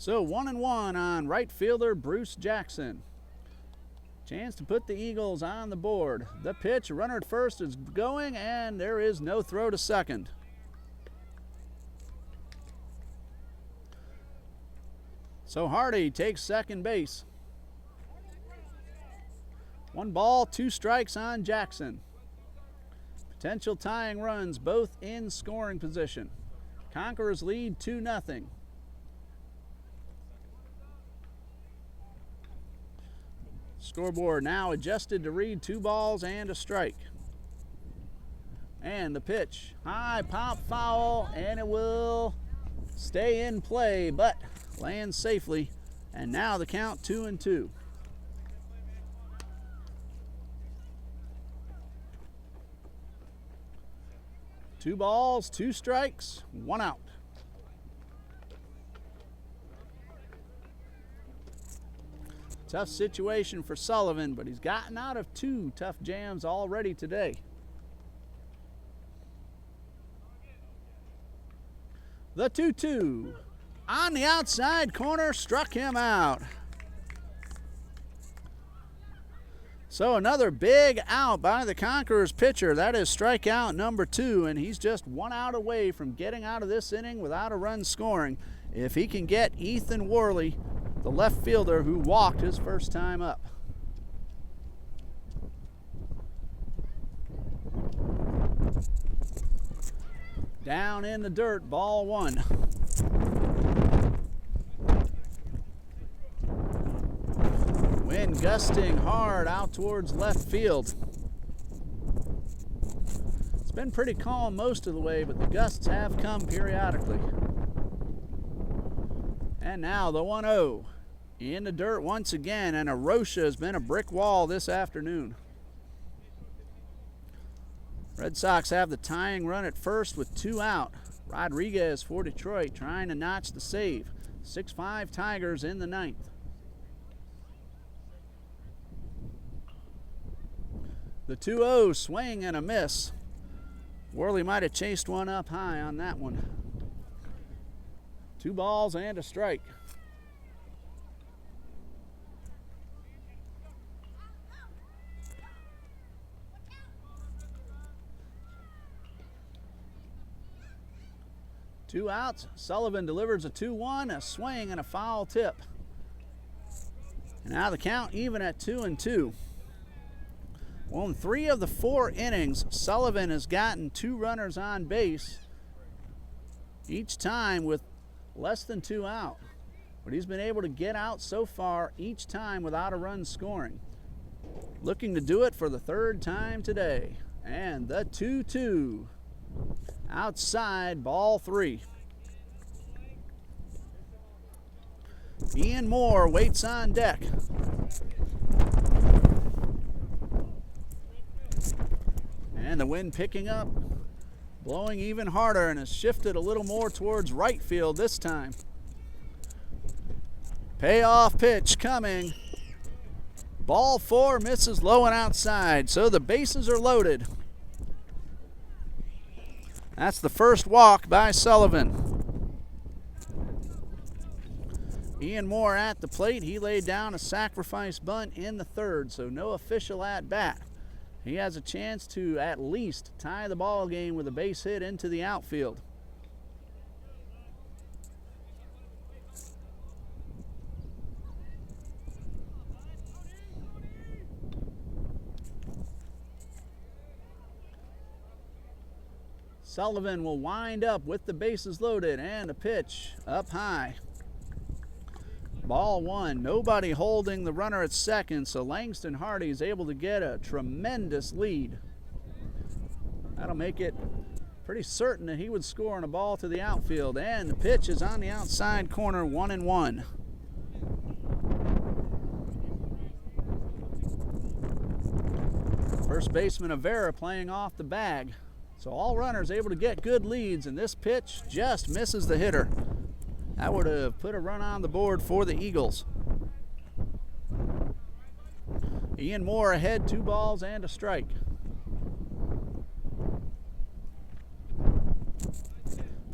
A: So 1-1 on right fielder Bruce Jackson. Chance to put the Eagles on the board. The pitch, runner at first is going, and there is no throw to second. So Hardy takes second base. 1 ball, 2 strikes on Jackson. Potential tying runs, both in scoring position. Conquerors lead 2-0. Scoreboard now adjusted to read 2 balls and a strike. And the pitch, high pop foul, and it will stay in play, but lands safely. And now the count 2-2. Two balls, 2 strikes, 1 out. Tough situation for Sullivan, but he's gotten out of 2 tough jams already today. The 2-2 on the outside corner, struck him out. So another big out by the Conquerors pitcher. That is strikeout number 2, and he's just 1 out away from getting out of this inning without a run scoring. If he can get Ethan Worley, the left fielder who walked his first time up. Down in the dirt, ball 1. Wind gusting hard out towards left field. It's been pretty calm most of the way, but the gusts have come periodically. And now the 1-0 in the dirt once again, and Arosha has been a brick wall this afternoon. Red Sox have the tying run at first with 2 out. Rodriguez for Detroit trying to notch the save. 6-5 Tigers in the 9th. The 2-0 swing and a miss. Worley might have chased one up high on that one. 2 balls and a strike. Two outs. Sullivan delivers a 2-1, a swing and a foul tip. And now the count even at 2-2. Well, in 3 of the 4 innings, Sullivan has gotten 2 runners on base, each time with less than 2 out. But he's been able to get out so far each time without a run scoring. Looking to do it for the 3rd time today. And the 2-2. Outside, ball 3. Ian Moore waits on deck. And the wind picking up, blowing even harder, and has shifted a little more towards right field this time. Payoff pitch coming. Ball 4 misses low and outside, so the bases are loaded. That's the first walk by Sullivan. Ian Moore at the plate. He laid down a sacrifice bunt in the 3rd, so no official at bat. He has a chance to at least tie the ball game with a base hit into the outfield. Sullivan will wind up with the bases loaded, and a pitch up high. Ball 1, nobody holding the runner at second, so Langston Hardy is able to get a tremendous lead. That'll make it pretty certain that he would score on a ball to the outfield, and the pitch is on the outside corner, 1-1. First baseman Avera playing off the bag. So all runners able to get good leads, and this pitch just misses the hitter. That would have put a run on the board for the Eagles. Ian Moore ahead, 2 balls and a strike.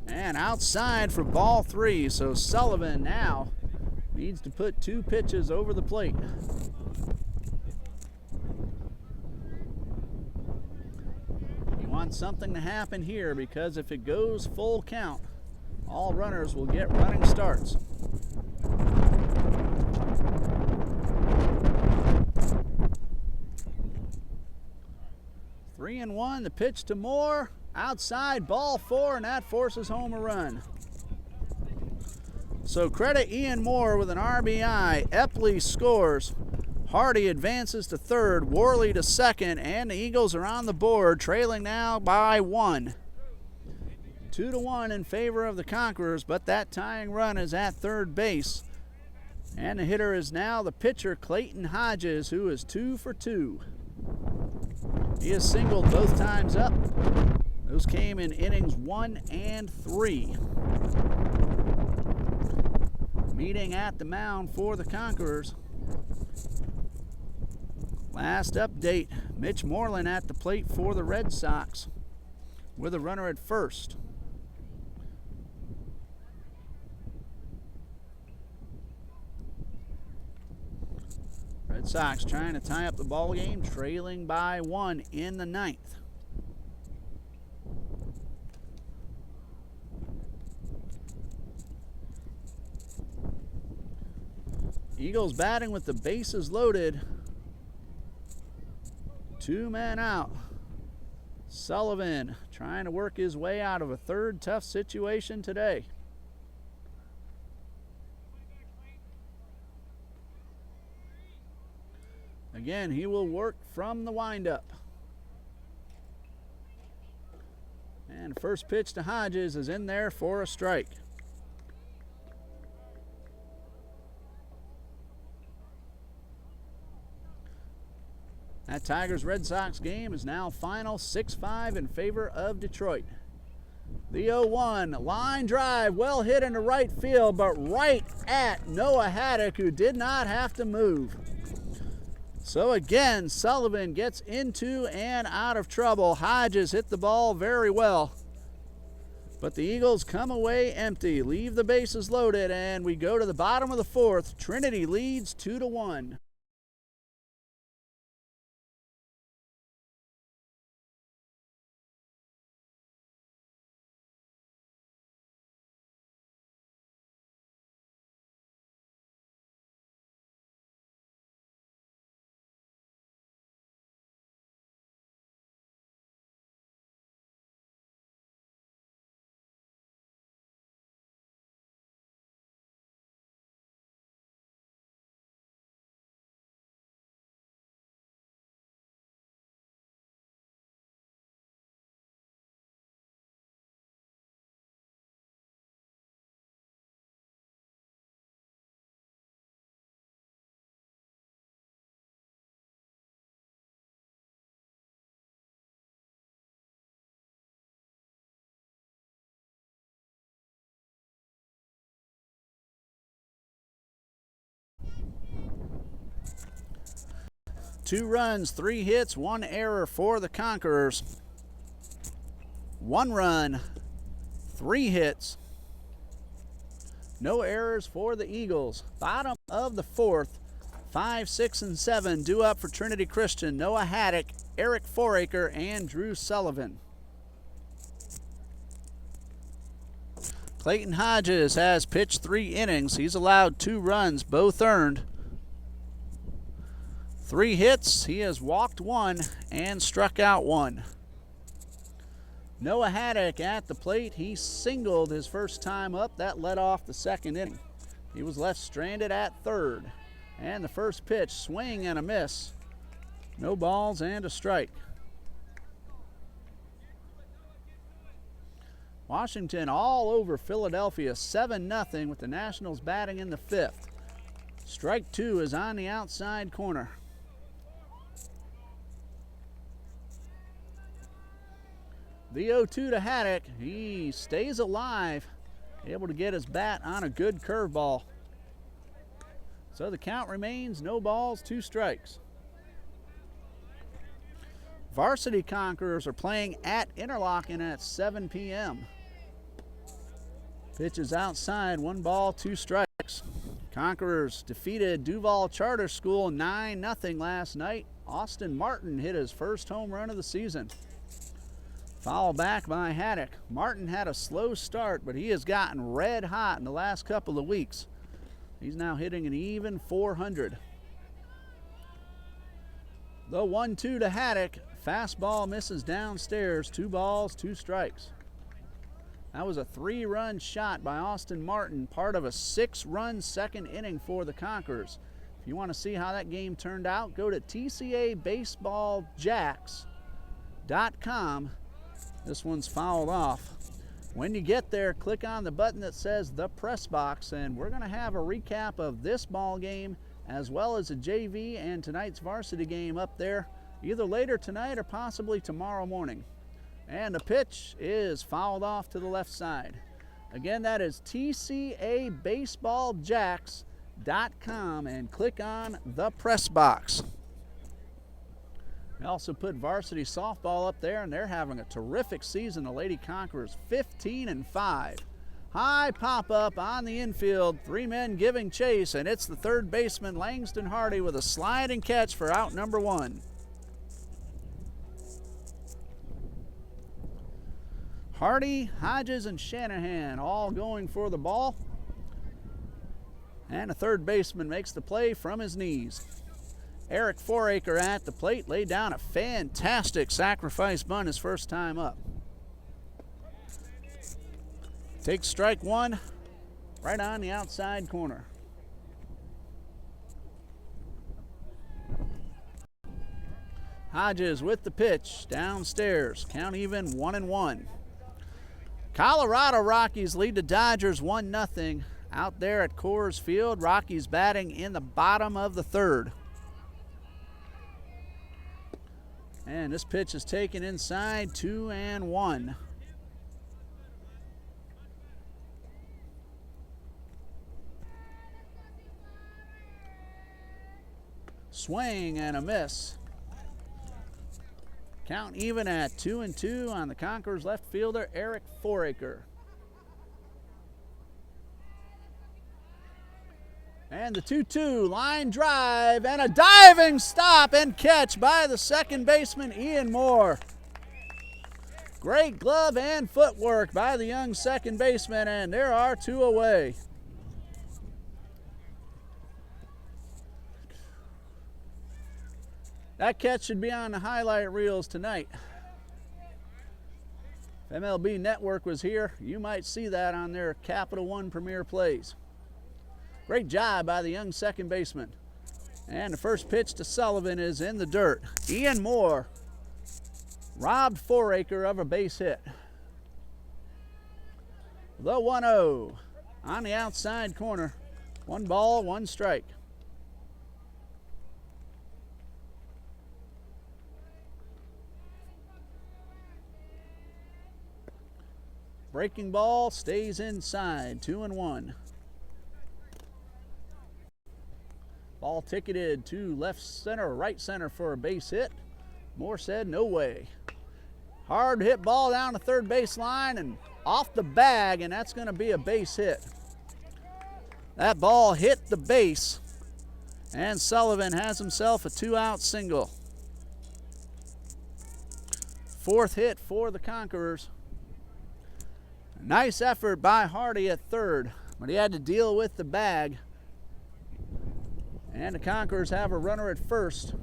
A: And outside for ball 3, so Sullivan now needs to put 2 pitches over the plate. You want something to happen here, because if it goes full count, all runners will get running starts. Three and one, the pitch to Moore. Outside, ball 4, and that forces home a run. So credit Ian Moore with an RBI. Epley scores. Hardy advances to third, Worley to second, and the Eagles are on the board, trailing now by 1. 2-1 in favor of the Conquerors, but that tying run is at third base. And the hitter is now the pitcher, Clayton Hodges, who is 2 for 2. He has singled both times up. Those came in innings 1 and 3. Meeting at the mound for the Conquerors. Last update, Mitch Moreland at the plate for the Red Sox with a runner at first. Red Sox trying to tie up the ball game, trailing by 1 in the 9th. Eagles batting with the bases loaded. 2 men out. Sullivan trying to work his way out of a third tough situation today. Again, he will work from the windup. And first pitch to Hodges is in there for a strike. That Tigers-Red Sox game is now final 6-5 in favor of Detroit. The 0-1, line drive, well hit into right field, but right at Noah Haddock, who did not have to move. So again, Sullivan gets into and out of trouble. Hodges hit the ball very well. But the Eagles come away empty, leave the bases loaded, and we go to the bottom of the 4th. Trinity leads 2-1. Two runs, 3 hits, 1 error for the Conquerors. 1 run, 3 hits, no errors for the Eagles. Bottom of the 4th, 5, 6, and 7 due up for Trinity Christian. Noah Haddock, Eric Foraker, and Drew Sullivan. Clayton Hodges has pitched 3 innings. He's allowed 2 runs, both earned. 3 hits, he has walked 1 and struck out 1. Noah Haddock at the plate. He singled his first time up. That led off the 2nd inning. He was left stranded at 3rd. And the first pitch, swing and a miss. No balls and a strike. Washington all over Philadelphia, 7-0 with the Nationals batting in the 5th. Strike 2 is on the outside corner. The 0-2 to Haddock. He stays alive, able to get his bat on a good curveball. So the count remains no balls, 2 strikes. Varsity Conquerors are playing at Interlochen at 7 p.m. Pitch is outside, 1 ball, 2 strikes. Conquerors defeated Duval Charter School 9-0 last night. Austin Martin hit his first home run of the season. Fouled back by Haddock. Martin had a slow start, but he has gotten red hot in the last couple of weeks. He's now hitting an even .400. The 1-2 to Haddock. Fastball misses downstairs. 2 balls, 2 strikes. That was a 3-run shot by Austin Martin, part of a 6-run second inning for the Conquerors. If you want to see how that game turned out, go to tcabaseballjax.com. This one's fouled off. When you get there, click on the button that says the press box, and we're going to have a recap of this ball game as well as a JV and tonight's varsity game up there either later tonight or possibly tomorrow morning. And the pitch is fouled off to the left side. Again, that is tcabaseballjax.com and click on the press box. We also put varsity softball up there, and they're having a terrific season. The Lady Conquerors 15-5. High pop-up on the infield, 3 men giving chase, and it's the third baseman, Langston Hardy, with a sliding catch for out number 1. Hardy, Hodges, and Shanahan all going for the ball. And the third baseman makes the play from his knees. Eric Foraker at the plate, laid down a fantastic sacrifice bunt his first time up. Takes strike 1 right on the outside corner. Hodges with the pitch downstairs. Count even 1-1. Colorado Rockies lead the Dodgers 1-0 out there at Coors Field. Rockies batting in the bottom of the 3rd. And this pitch is taken inside, 2-1. Swing and a miss. Count even at 2-2 on the Conquerors left fielder, Eric Foraker. And the 2-2 line drive and a diving stop and catch by the second baseman, Ian Moore. Great glove and footwork by the young second baseman, and there are 2 away. That catch should be on the highlight reels tonight. If MLB Network was here, you might see that on their Capital One Premier Plays. Great job by the young second baseman. And the first pitch to Sullivan is in the dirt. Ian Moore robbed Foraker of a base hit. The 1-0 on the outside corner. 1 ball, 1 strike. Breaking ball stays inside, 2-1. Ball ticketed to left center, right center for a base hit. Moore said no way. Hard hit ball down the third base line and off the bag, and that's going to be a base hit. That ball hit the base, and Sullivan has himself a 2-out single. 4th hit for the Conquerors. Nice effort by Hardy at third, but he had to deal with the bag. And the Conquerors have a runner at first,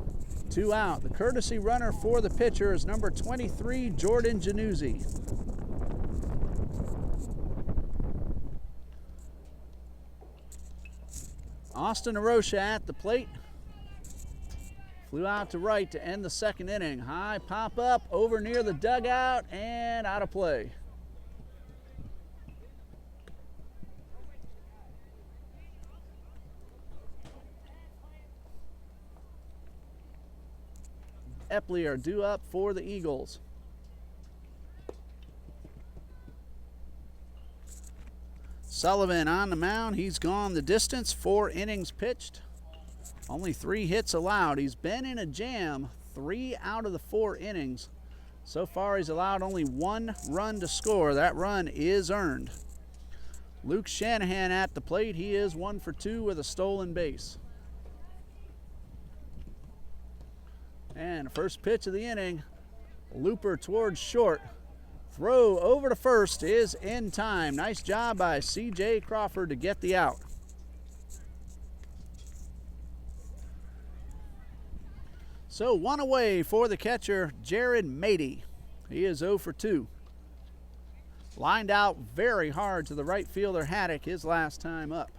A: 2 out. The courtesy runner for the pitcher is number 23, Jordan Januzzi. Austin Arosha at the plate. Flew out to right to end the second inning. High pop up over near the dugout and out of play. Epley are due up for the Eagles. Sullivan on the mound. He's gone the distance. 4 innings pitched. Only 3 hits allowed. He's been in a jam 3 out of the 4 innings. So far, he's allowed only 1 run to score. That run is earned. Luke Shanahan at the plate. He is 1 for 2 with a stolen base. And first pitch of the inning, looper towards short. Throw over to first is in time. Nice job by C.J. Crawford to get the out. So 1 away for the catcher, Jared Mady. He is 0 for 2. Lined out very hard to the right fielder Haddock his last time up.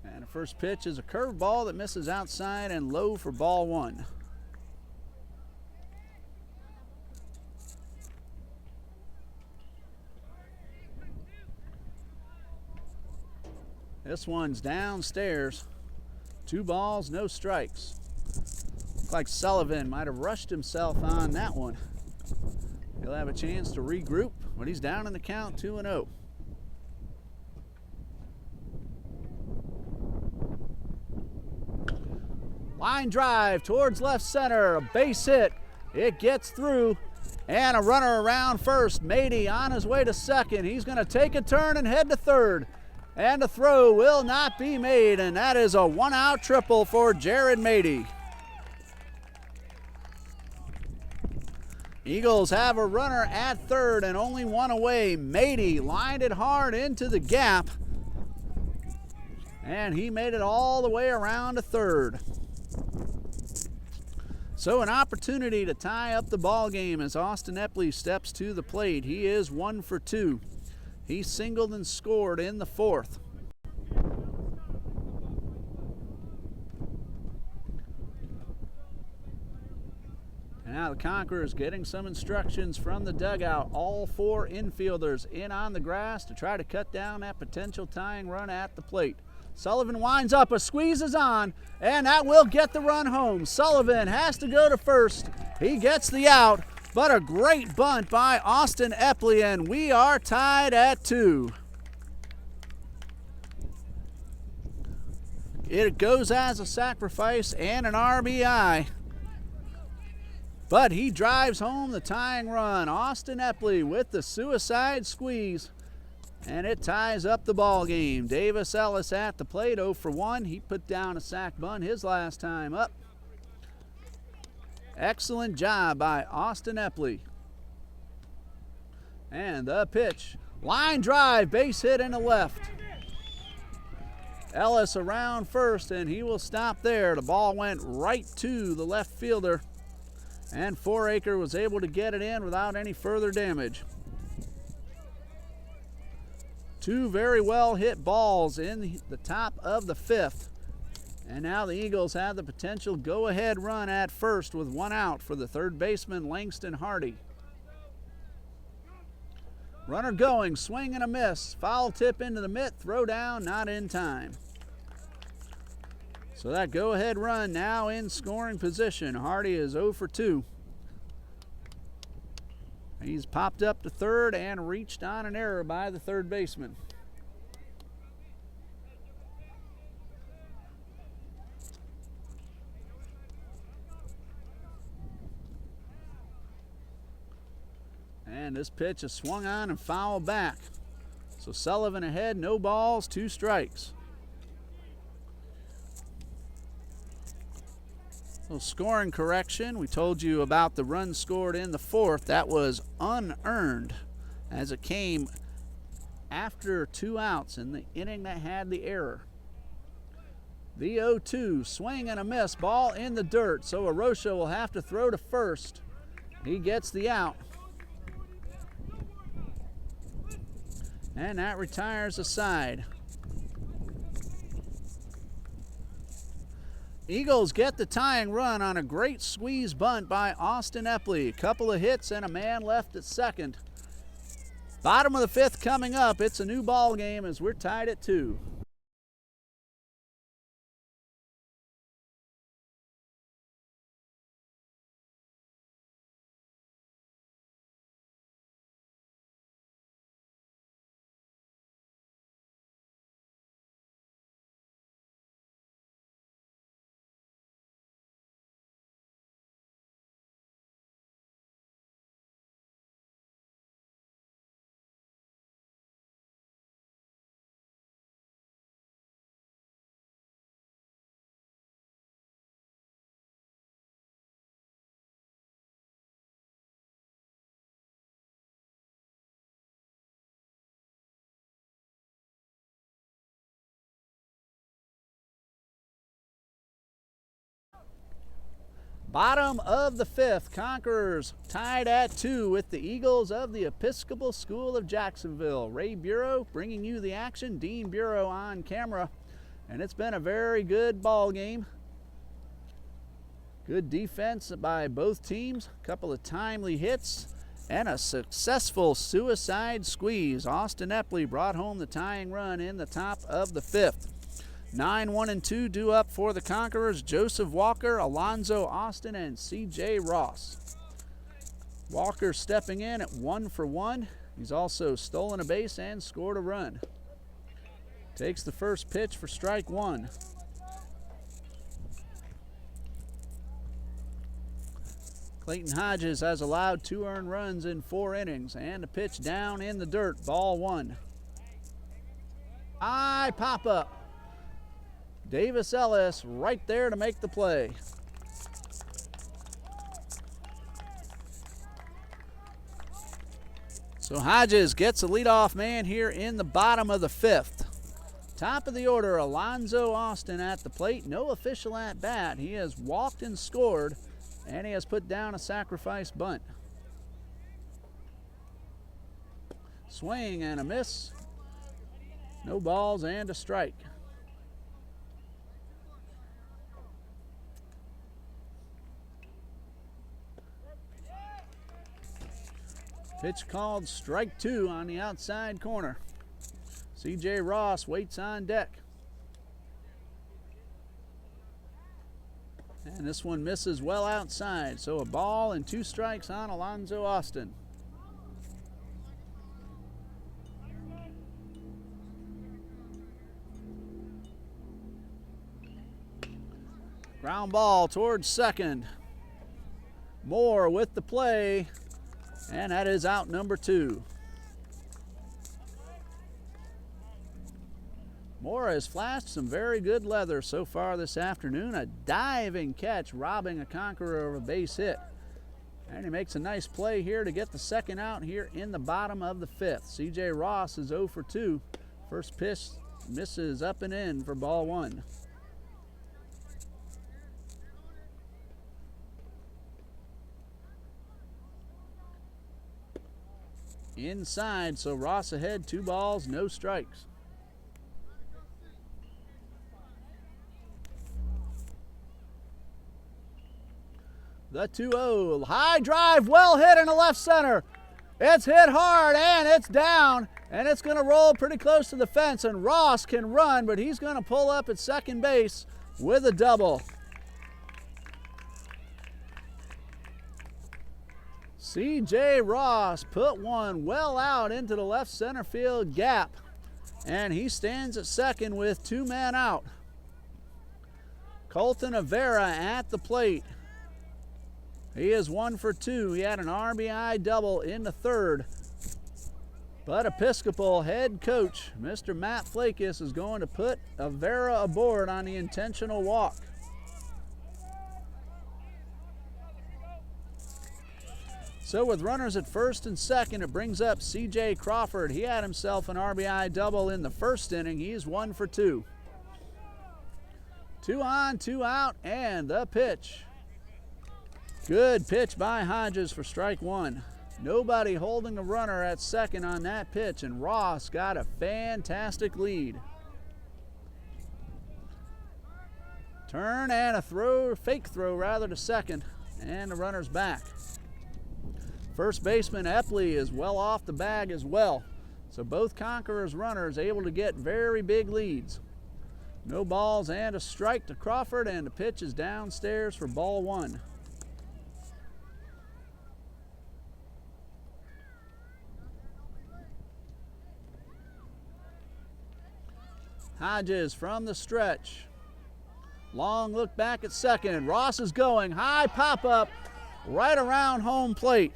A: And the first pitch is a curveball that misses outside and low for ball 1. This one's downstairs. 2 balls, no strikes. Looks like Sullivan might have rushed himself on that one. He'll have a chance to regroup, but he's down in the count 2-0. Line drive towards left center, a base hit. It gets through, and a runner around first. Mady on his way to second. He's going to take a turn and head to third. And the throw will not be made, and that is a 1-out triple for Jared Mady. Eagles have a runner at third and only 1 away. Mady lined it hard into the gap, and he made it all the way around to third. So an opportunity to tie up the ball game as Austin Epley steps to the plate. He is 1 for 2. He singled and scored in the 4th. Now the Conquerors getting some instructions from the dugout. All 4 infielders in on the grass to try to cut down that potential tying run at the plate. Sullivan winds up, a squeeze is on, and that will get the run home. Sullivan has to go to first. He gets the out. But a great bunt by Austin Epley, and we are tied at 2. It goes as a sacrifice and an RBI. But he drives home the tying run. Austin Epley with the suicide squeeze, and it ties up the ball game. Davis Ellis at the plate, 0 for 1. He put down a sac bunt his last time up. Excellent job by Austin Epley. And the pitch. Line drive, base hit in the left. Ellis around first, and he will stop there. The ball went right to the left fielder, and Foraker was able to get it in without any further damage. 2 very well hit balls in the top of the 5th. And now the Eagles have the potential go-ahead run at first with 1 out for the third baseman, Langston Hardy. Runner going, swing and a miss. Foul tip into the mitt, throw down, not in time. So that go-ahead run now in scoring position. Hardy is 0 for 2. He's popped up to third and reached on an error by the third baseman. And this pitch is swung on and fouled back. So Sullivan ahead, no balls, 2 strikes. So scoring correction, we told you about the run scored in the 4th. That was unearned as it came after 2 outs in the inning that had the error. The 0-2, swing and a miss, ball in the dirt. So Arosha will have to throw to first. He gets the out. And that retires the side. Eagles get the tying run on a great squeeze bunt by Austin Epley. A couple of hits and a man left at second. Bottom of the fifth coming up. It's a new ball game as we're tied at 2. Bottom of the fifth, Conquerors tied at 2 with the Eagles of the Episcopal School of Jacksonville. Ray Bureau bringing you the action, Dean Bureau on camera, and it's been a very good ball game. Good defense by both teams, a couple of timely hits, and a successful suicide squeeze. Austin Epley brought home the tying run in the top of the fifth. 9-1-2 due up for the Conquerors. Joseph Walker, Alonzo Austin, and C.J. Ross. Walker stepping in at 1 for 1. He's also stolen a base and scored a run. Takes the first pitch for strike 1. Clayton Hodges has allowed 2 earned runs in 4 innings, and a pitch down in the dirt, ball 1. High pop up. Davis Ellis right there to make the play. So Hodges gets a leadoff man here in the bottom of the fifth. Top of the order, Alonzo Austin at the plate. No official at bat. He has walked and scored, and he has put down a sacrifice bunt. Swing and a miss. No balls and a strike. Pitch called strike 2 on the outside corner. C.J. Ross waits on deck. And this one misses well outside, so a ball and 2 strikes on Alonzo Austin. Ground ball towards second. Moore with the play. And that is out number 2. Moore has flashed some very good leather so far this afternoon. A diving catch, robbing a Conqueror of a base hit. And he makes a nice play here to get the second out here in the bottom of the fifth. C.J. Ross is 0 for 2. First pitch misses up and in for ball 1. Inside, so Ross ahead, 2 balls, no strikes. The 2-0, high drive, well hit in the left center. It's hit hard and it's down, and it's going to roll pretty close to the fence, and Ross can run, but he's going to pull up at second base with a double. C.J. Ross put one well out into the left center field gap, and he stands at second with 2 men out. Colton Avera at the plate. He is 1 for 2. He had an RBI double in the third. But Episcopal head coach, Mr. Matt Flakis, is going to put Avera aboard on the intentional walk. So with runners at first and second, it brings up C.J. Crawford. He had himself an RBI double in the first inning. He's 1 for 2. 2 on, 2 out, and the pitch. Good pitch by Hodges for strike 1. Nobody holding a runner at second on that pitch, and Ross got a fantastic lead. Turn and a throw, fake throw rather, to second, and the runner's back. First baseman Epley is well off the bag as well. So both Conquerors runners able to get very big leads. No balls and a strike to Crawford, and the pitch is downstairs for ball one. Hodges from the stretch. Long look back at second. Ross is going. High pop up right around home plate.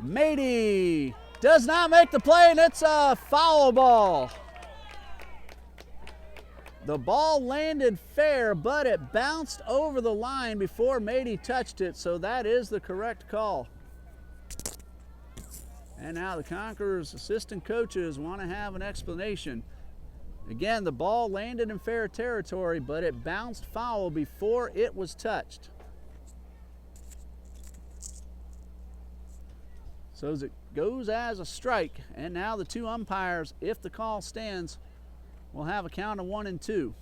A: Mady does not make the play, and it's a foul ball. The ball landed fair, but it bounced over the line before Mady touched it, so that is the correct call. And now the Conquerors assistant coaches want to have an explanation. Again, the ball landed in fair territory, but it bounced foul before it was touched. So it goes as a strike, and now the two umpires, if the call stands, will have a count of 1 and 2.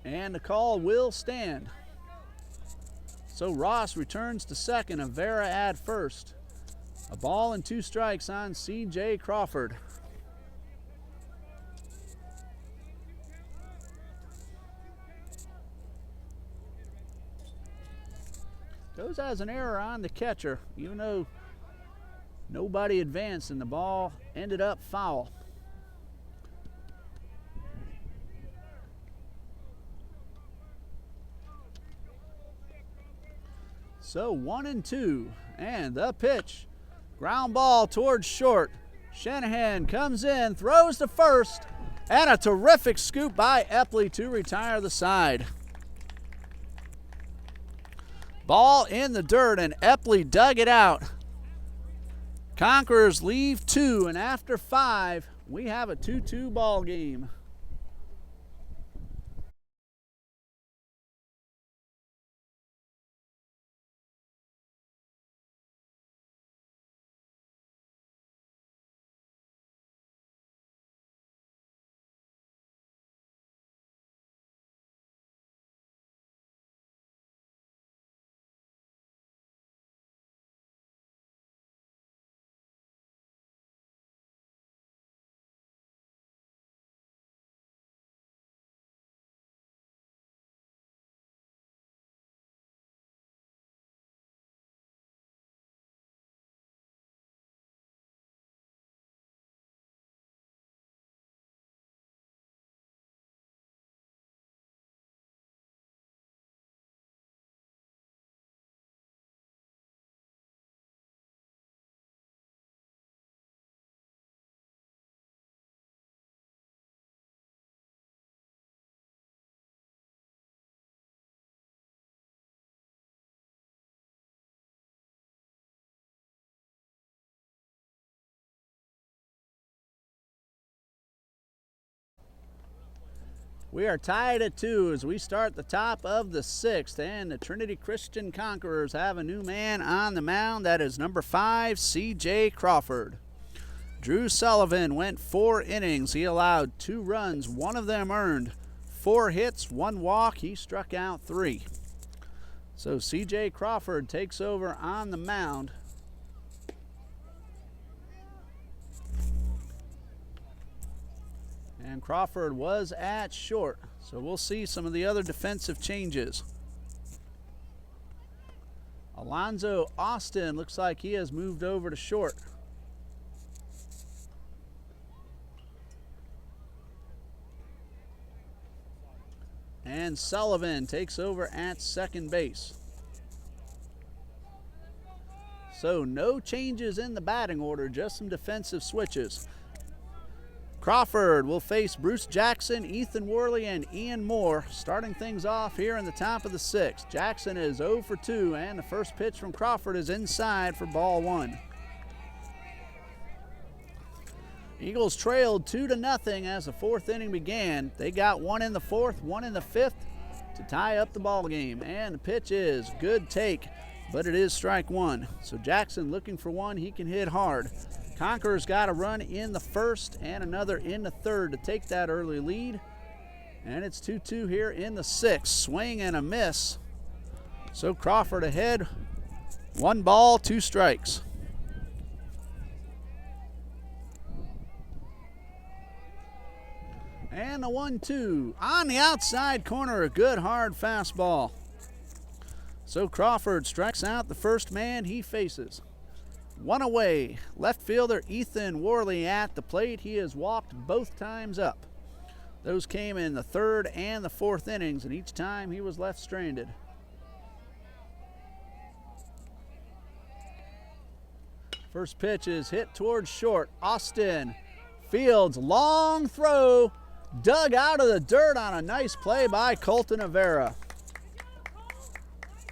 A: And the call will stand. So Ross returns to second and Vera at first. A ball and 2 strikes on C.J. Crawford. Goes as an error on the catcher, even though nobody advanced and the ball ended up foul. So 1 and 2, and the pitch. Ground ball towards short. Shanahan comes in, throws to first, and a terrific scoop by Epley to retire the side. Ball in the dirt, and Epley dug it out. Conquerors leave 2, and after 5, we have a 2-2 ball game. We are tied at 2 as we start the top of the 6th, and the Trinity Christian Conquerors have a new man on the mound. That is number 5, C.J. Crawford. Drew Sullivan went 4 innings. He allowed 2 runs, 1 of them earned, 4 hits, 1 walk. He struck out 3. So C.J. Crawford takes over on the mound. And Crawford was at short, so we'll see some of the other defensive changes. Alonzo Austin looks like he has moved over to short. And Sullivan takes over at second base. So no changes in the batting order, just some defensive switches. Crawford will face Bruce Jackson, Ethan Worley, and Ian Moore, starting things off here in the top of the 6th. Jackson is 0 for 2, and the first pitch from Crawford is inside for ball 1. Eagles trailed 2-0 as the 4th inning began. They got 1 in the 4th, 1 in the 5th to tie up the ball game. And the pitch is good take, but it is strike 1. So Jackson looking for 1. He can hit hard. Conquerors got a run in the 1st and another in the 3rd to take that early lead. And it's 2-2 here in the 6th. Swing and a miss. So Crawford ahead. 1 ball, 2 strikes. And the 1-2 on the outside corner, a good hard fastball. So Crawford strikes out the first man he faces. 1 away. Left fielder Ethan Worley at the plate. He has walked both times up. Those came in the 3rd and the 4th innings, and each time he was left stranded. First pitch is hit towards short. Austin fields, long throw, dug out of the dirt on a nice play by Colton Avera.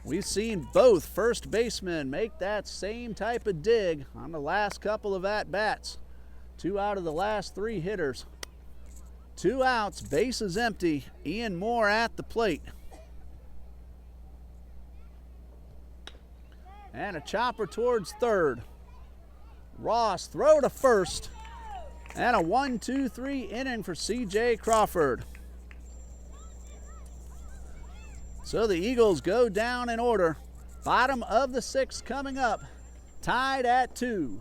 A: We've seen both first basemen make that same type of dig on the last couple of at-bats. 2 out of the last 3 hitters. 2 outs, bases empty. Ian Moore at the plate. And a chopper towards 3rd. Ross throw to 1st. And a 1-2-3 inning for C.J. Crawford. So the Eagles go down in order. Bottom of the 6th coming up. Tied at 2.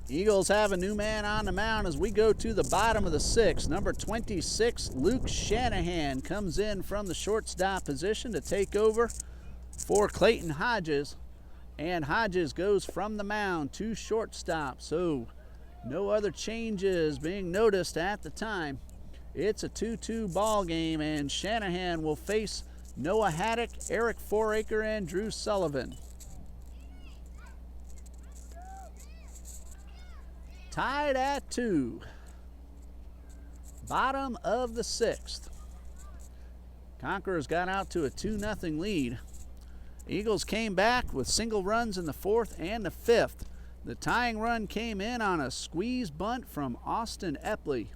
A: Eagles have a new man on the mound as we go to the bottom of the 6th. Number 26, Luke Shanahan, comes in from the shortstop position to take over for Clayton Hodges. And Hodges goes from the mound to shortstop. So no other changes being noticed at the time. It's a 2-2 ball game, and Shanahan will face Noah Haddock, Eric Foraker, and Drew Sullivan. Tied at 2. Bottom of the 6th. Conquerors got out to a 2-0 lead. Eagles came back with single runs in the 4th and the 5th. The tying run came in on a squeeze bunt from Austin Epley.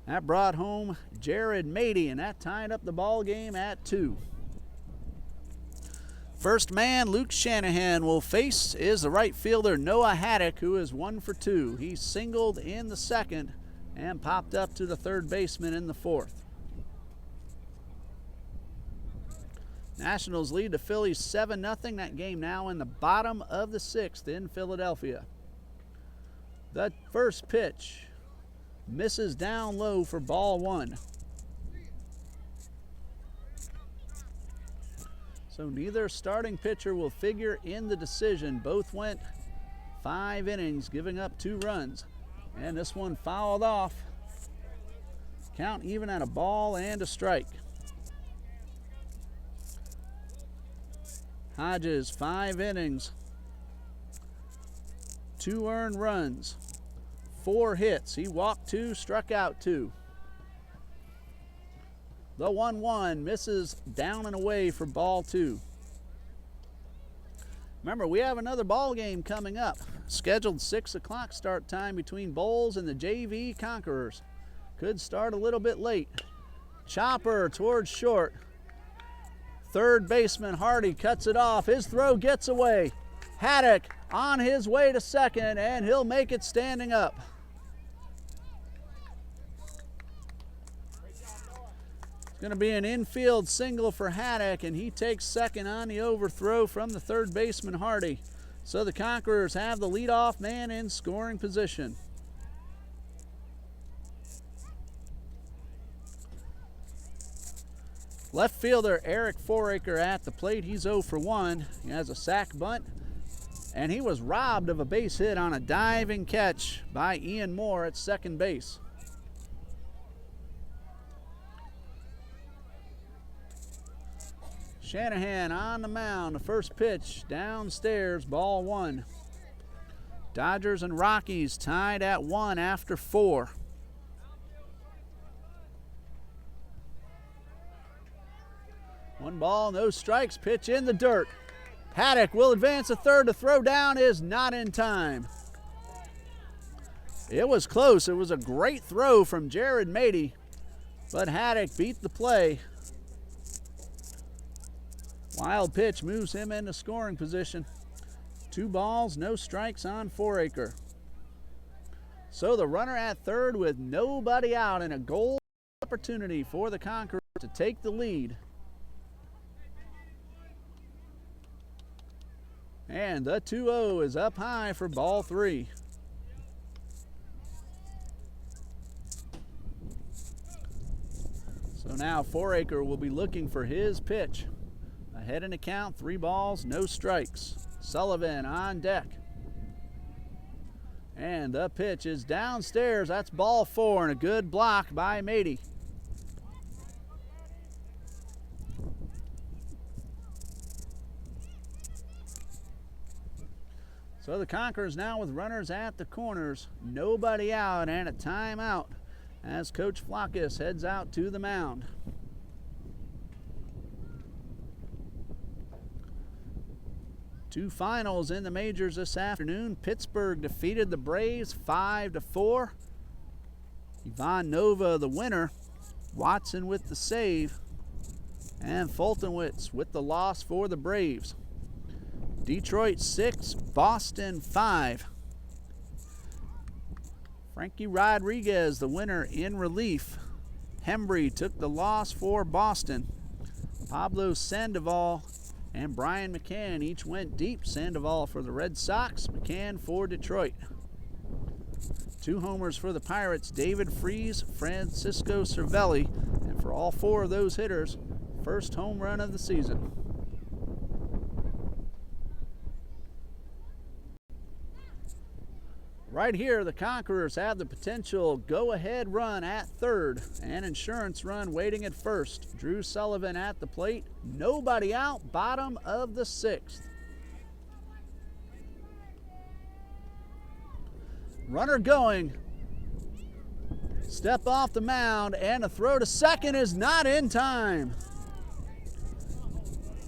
A: That brought home Jared Mady, and that tied up the ball game at 2. First man Luke Shanahan will face is the right fielder Noah Haddock, who is 1 for 2. He singled in the 2nd and popped up to the 3rd baseman in the 4th. Nationals lead the Phillies 7-0. That game now in the bottom of the 6th in Philadelphia. The first pitch misses down low for ball 1. So neither starting pitcher will figure in the decision. Both went 5 innings, giving up 2 runs. And this one fouled off. Count even at a ball and a strike. Hodges, 5 innings, 2 earned runs, 4 hits. He walked 2, struck out 2. The 1-1 misses down and away for ball 2. Remember, we have another ball game coming up. Scheduled 6 o'clock start time between Bowles and the JV Conquerors. Could start a little bit late. Chopper towards short. 3rd baseman Hardy cuts it off. His throw gets away. Haddock on his way to 2nd, and he'll make it standing up. It's going to be an infield single for Haddock, and he takes 2nd on the overthrow from the 3rd baseman Hardy. So the Conquerors have the leadoff man in scoring position. Left fielder Eric Foraker at the plate. He's 0 for 1. He has a sac bunt, and he was robbed of a base hit on a diving catch by Ian Moore at second base. Shanahan on the mound. The first pitch downstairs, ball 1. Dodgers and Rockies tied at 1 after 4. One ball, no strikes, pitch in the dirt. Haddock will advance to third. The throw down is not in time. It was close. It was a great throw from Jared Mady, but Haddock beat the play. Wild pitch moves him into scoring position. 2 balls, no strikes on Foraker. So the runner at third with nobody out, and a goal opportunity for the Conquerors to take the lead. And the 2-0 is up high for ball 3. So now Foraker will be looking for his pitch. Ahead in the count, 3 balls, no strikes. Sullivan on deck. And the pitch is downstairs. That's ball 4, and a good block by Mady. So the Conquerors now with runners at the corners, nobody out, and a timeout as Coach Flackus heads out to the mound. Two finals in the majors this afternoon. Pittsburgh defeated the Braves 5-4. Ivan Nova the winner. Watson with the save. And Fultonwitz with the loss for the Braves. Detroit 6, Boston 5. Frankie Rodriguez the winner in relief. Hembry took the loss for Boston. Pablo Sandoval and Brian McCann each went deep. Sandoval for the Red Sox, McCann for Detroit. 2 homers for the Pirates, David Freese, Francisco Cervelli, and for all 4 of those hitters, first home run of the season. Right here, the Conquerors have the potential go-ahead run at third, an insurance run waiting at first. Drew Sullivan at the plate, nobody out, bottom of the 6th. Runner going, step off the mound, and a throw to second is not in time.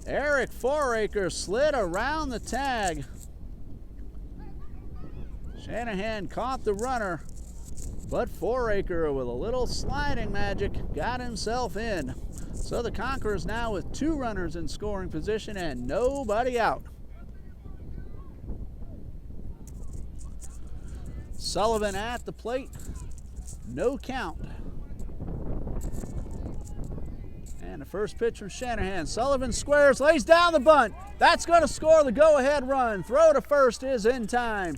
A: Eric Foraker slid around the tag. Shanahan caught the runner, but Foraker with a little sliding magic got himself in. So the Conquerors now with 2 runners in scoring position and nobody out. Sullivan at the plate, no count. And the first pitch from Shanahan. Sullivan squares, lays down the bunt. That's going to score the go-ahead run. Throw to first is in time.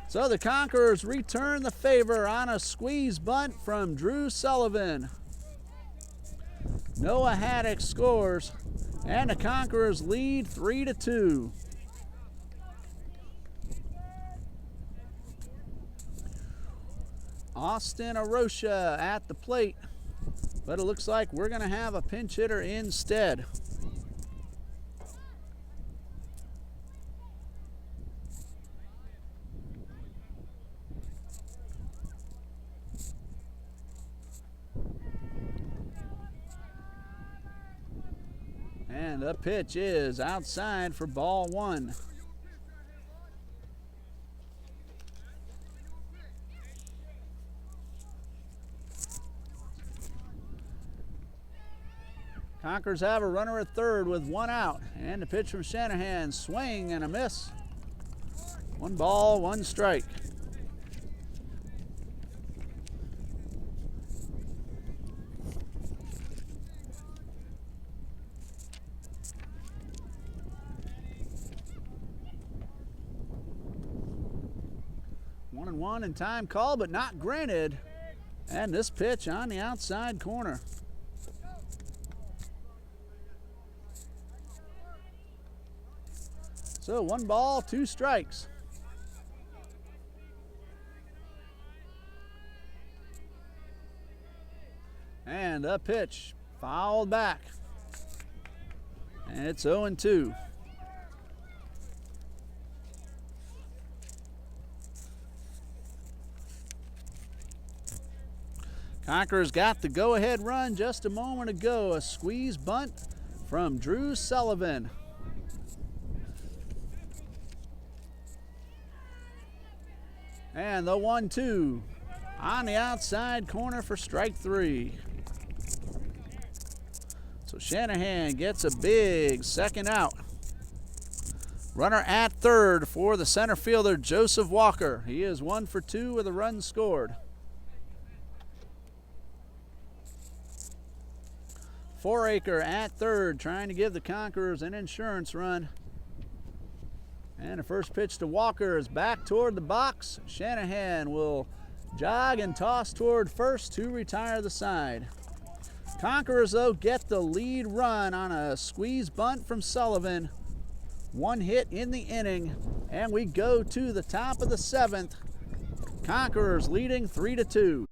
A: So the Conquerors return the favor on a squeeze bunt from Drew Sullivan. Noah Haddock scores, and the Conquerors lead 3-2. Austin Arocha at the plate, but it looks like we're going to have a pinch hitter instead. And the pitch is outside for ball 1. Conquerors have a runner at third with 1 out. And the pitch from Shanahan, swing and a miss. 1 ball, 1 strike. 2-1 and time call, but not granted. And this pitch on the outside corner. So 1 ball, 2 strikes. And a pitch fouled back. And it's 0-2. Conquerors got the go-ahead run just a moment ago. A squeeze bunt from Drew Sullivan. And the 1-2 on the outside corner for strike 3. So Shanahan gets a big second out. Runner at third for the center fielder, Joseph Walker. He is 1 for 2 with a run scored. Foraker at third, trying to give the Conquerors an insurance run. And the first pitch to Walker is back toward the box. Shanahan will jog and toss toward first to retire the side. Conquerors, though, get the lead run on a squeeze bunt from Sullivan. 1 hit in the inning, and we go to the top of the 7th. Conquerors leading 3-2.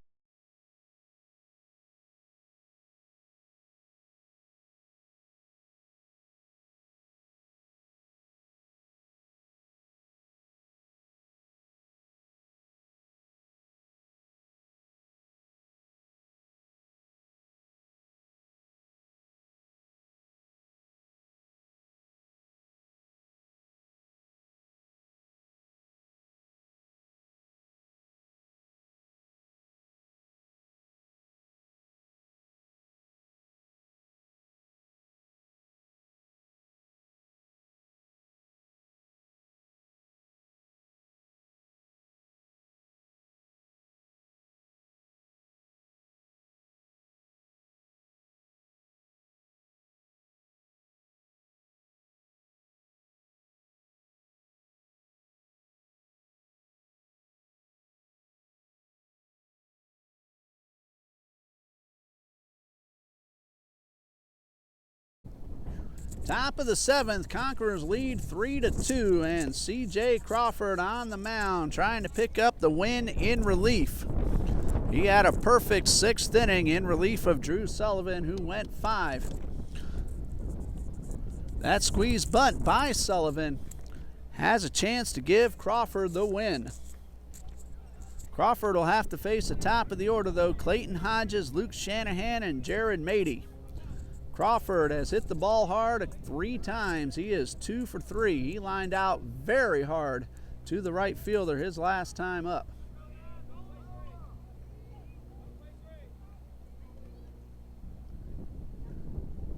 A: Top of the 7th, Conquerors lead 3-2, and C.J. Crawford on the mound trying to pick up the win in relief. He had a perfect 6th inning in relief of Drew Sullivan, who went 5. That squeeze bunt by Sullivan has a chance to give Crawford the win. Crawford will have to face the top of the order, though. Clayton Hodges, Luke Shanahan, and Jared Mady. Crawford has hit the ball hard 3 times. He is 2 for 3. He lined out very hard to the right fielder his last time up.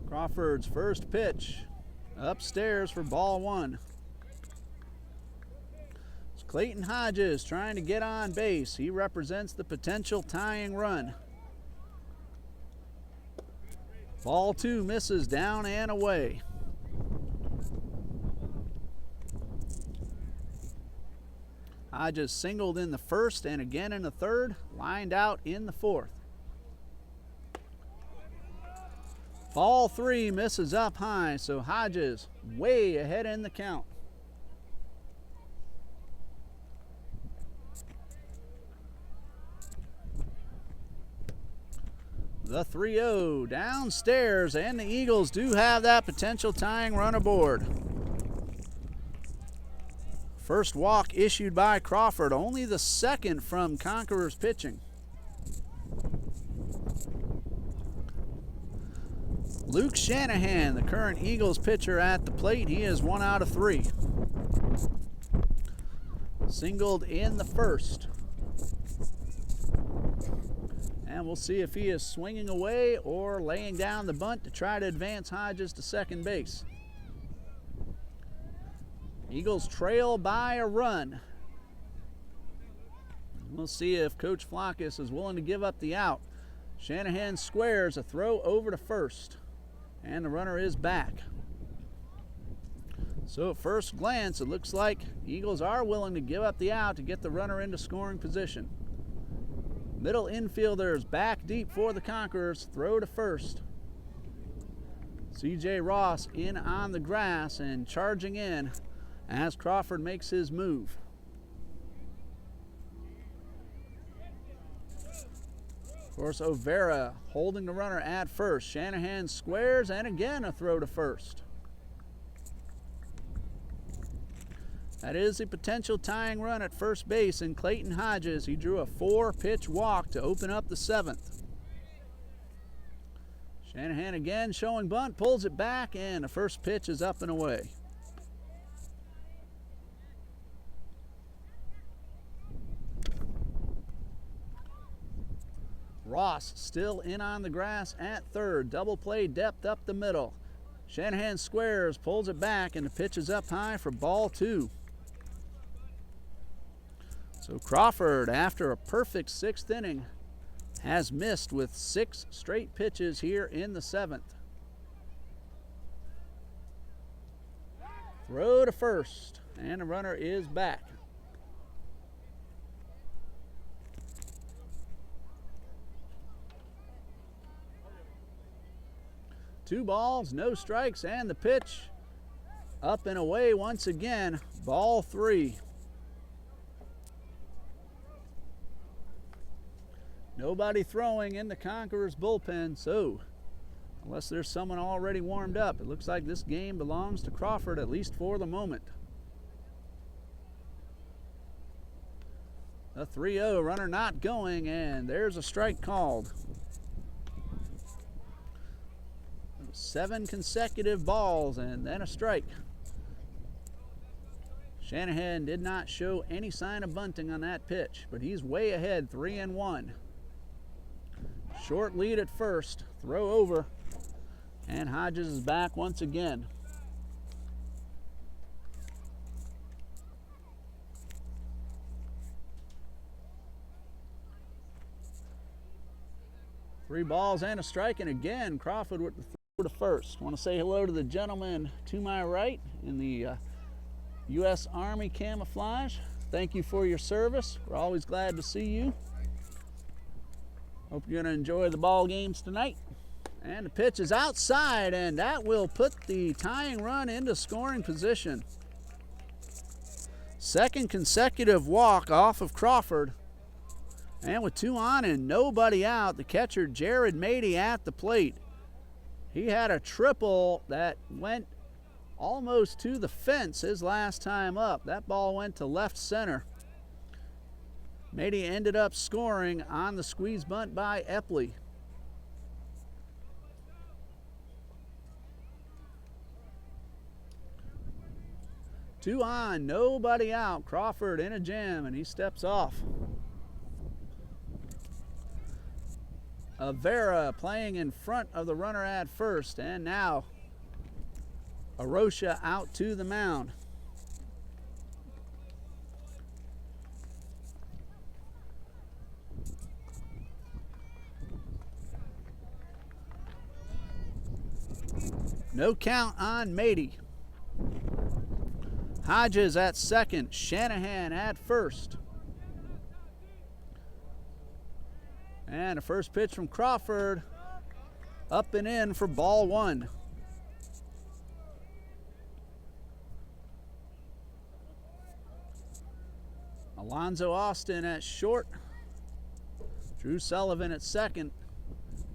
A: Crawford's first pitch upstairs for ball 1. It's Clayton Hodges trying to get on base. He represents the potential tying run. Ball 2 misses down and away. Hodges singled in the first and again in the third, lined out in the fourth. Ball 3 misses up high, so Hodges way ahead in the count. The 3-0 downstairs, and the Eagles do have that potential tying run aboard. First walk issued by Crawford, only the second from Conquerors pitching. Luke Shanahan, the current Eagles pitcher at the plate, he is 1 out of 3. Singled in the first. And we'll see if he is swinging away or laying down the bunt to try to advance Hodges to second base. Eagles trail by a run. We'll see if Coach Flackus is willing to give up the out. Shanahan squares a throw over to first, and the runner is back. So at first glance, it looks like Eagles are willing to give up the out to get the runner into scoring position. Middle infielders back deep for the Conquerors. Throw to first. C.J. Ross in on the grass and charging in as Crawford makes his move. Of course, O'Vera holding the runner at first. Shanahan squares, and again a throw to first. That is a potential tying run at first base in Clayton Hodges. He drew a 4-pitch walk to open up the 7th. Shanahan again showing bunt, pulls it back, and the first pitch is up and away. Ross still in on the grass at third. Double play depth up the middle. Shanahan squares, pulls it back, and the pitch is up high for ball 2. So Crawford, after a perfect 6th inning, has missed with 6 straight pitches here in the 7th. Throw to first, and the runner is back. Two balls, no strikes, and the pitch up and away once again. Ball 3. Nobody throwing in the Conquerors bullpen, so unless there's someone already warmed up, it looks like this game belongs to Crawford, at least for the moment. A 3-0, runner not going, and there's a strike called. 7 consecutive balls and then a strike. Shanahan did not show any sign of bunting on that pitch, but he's way ahead, 3-1. Short lead at first, throw over, and Hodges is back once again. Three balls and a strike, and again Crawford with the throw to first. I want to say hello to the gentleman to my right in the U.S. Army camouflage. Thank you for your service. We're always glad to see you. Hope you're going to enjoy the ball games tonight. And the pitch is outside, and that will put the tying run into scoring position. Second consecutive walk off of Crawford. And with 2 on and nobody out, the catcher Jared Mady at the plate. He had a triple that went almost to the fence his last time up. That ball went to left center. Mady ended up scoring on the squeeze bunt by Epley. Two on, nobody out. Crawford in a jam, and he steps off. O'Vera playing in front of the runner at first, and now Arosha out to the mound. No count on Mady. Hodges at second, Shanahan at first. And a first pitch from Crawford, up and in for ball 1. Alonzo Austin at short. Drew Sullivan at second.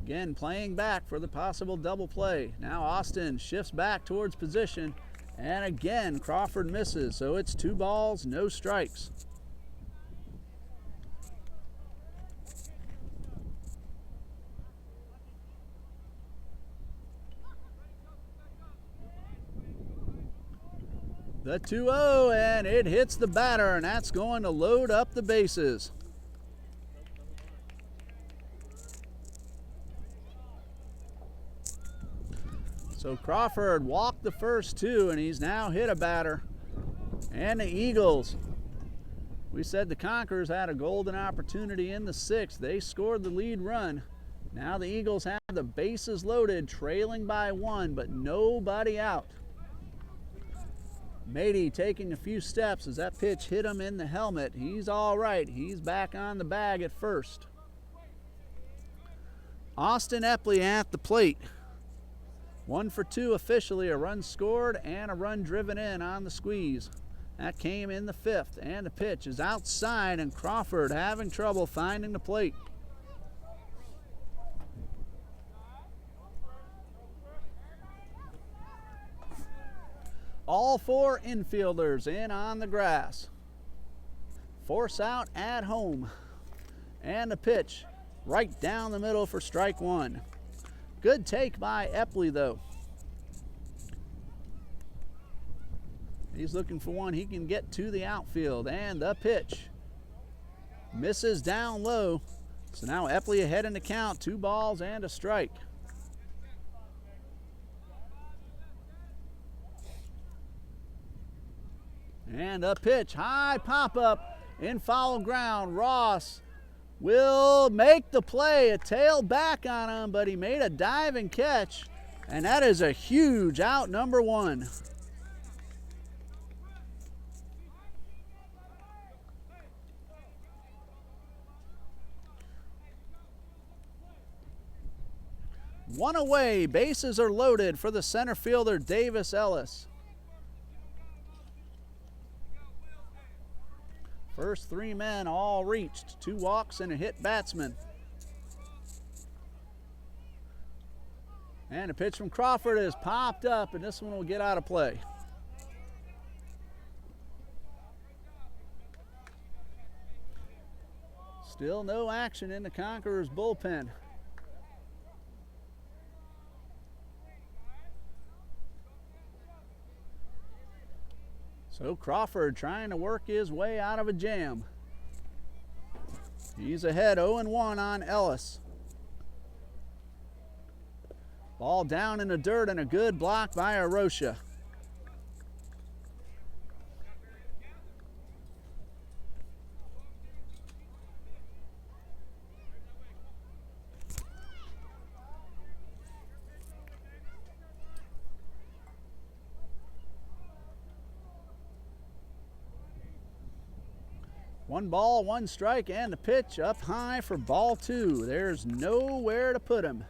A: Again, playing back for the possible double play. Now Austin shifts back towards position. And again, Crawford misses. So it's 2 balls, no strikes. The 2-0, and it hits the batter, and that's going to load up the bases. So Crawford walked the first 2, and he's now hit a batter. And the Eagles, we said the Conquerors had a golden opportunity in the 6th. They scored the lead run. Now the Eagles have the bases loaded, trailing by 1, but nobody out. Mady taking a few steps as that pitch hit him in the helmet. He's all right. He's back on the bag at first. Austin Epley at the plate. 1 for 2 officially. A run scored and a run driven in on the squeeze. That came in the 5th, and the pitch is outside, and Crawford having trouble finding the plate. All 4 infielders in on the grass. Force out at home. And the pitch right down the middle for strike 1. Good take by Epley, though. He's looking for one he can get to the outfield, and the pitch misses down low. So now Epley ahead in the count, 2 balls and a strike. And a pitch, high pop up in foul ground. Ross will make the play. It tailed back on him, but he made a diving catch, and that is a huge out, number 1. One away, bases are loaded for the center fielder, Davis Ellis. First 3 men all reached, 2 walks and a hit batsman. And a pitch from Crawford is popped up, and this one will get out of play. Still no action in the Conquerors bullpen. So Crawford trying to work his way out of a jam. He's ahead 0-1 on Ellis. Ball down in the dirt, and a good block by Arosha. One ball, 1 strike, and the pitch up high for ball 2. There's nowhere to put him.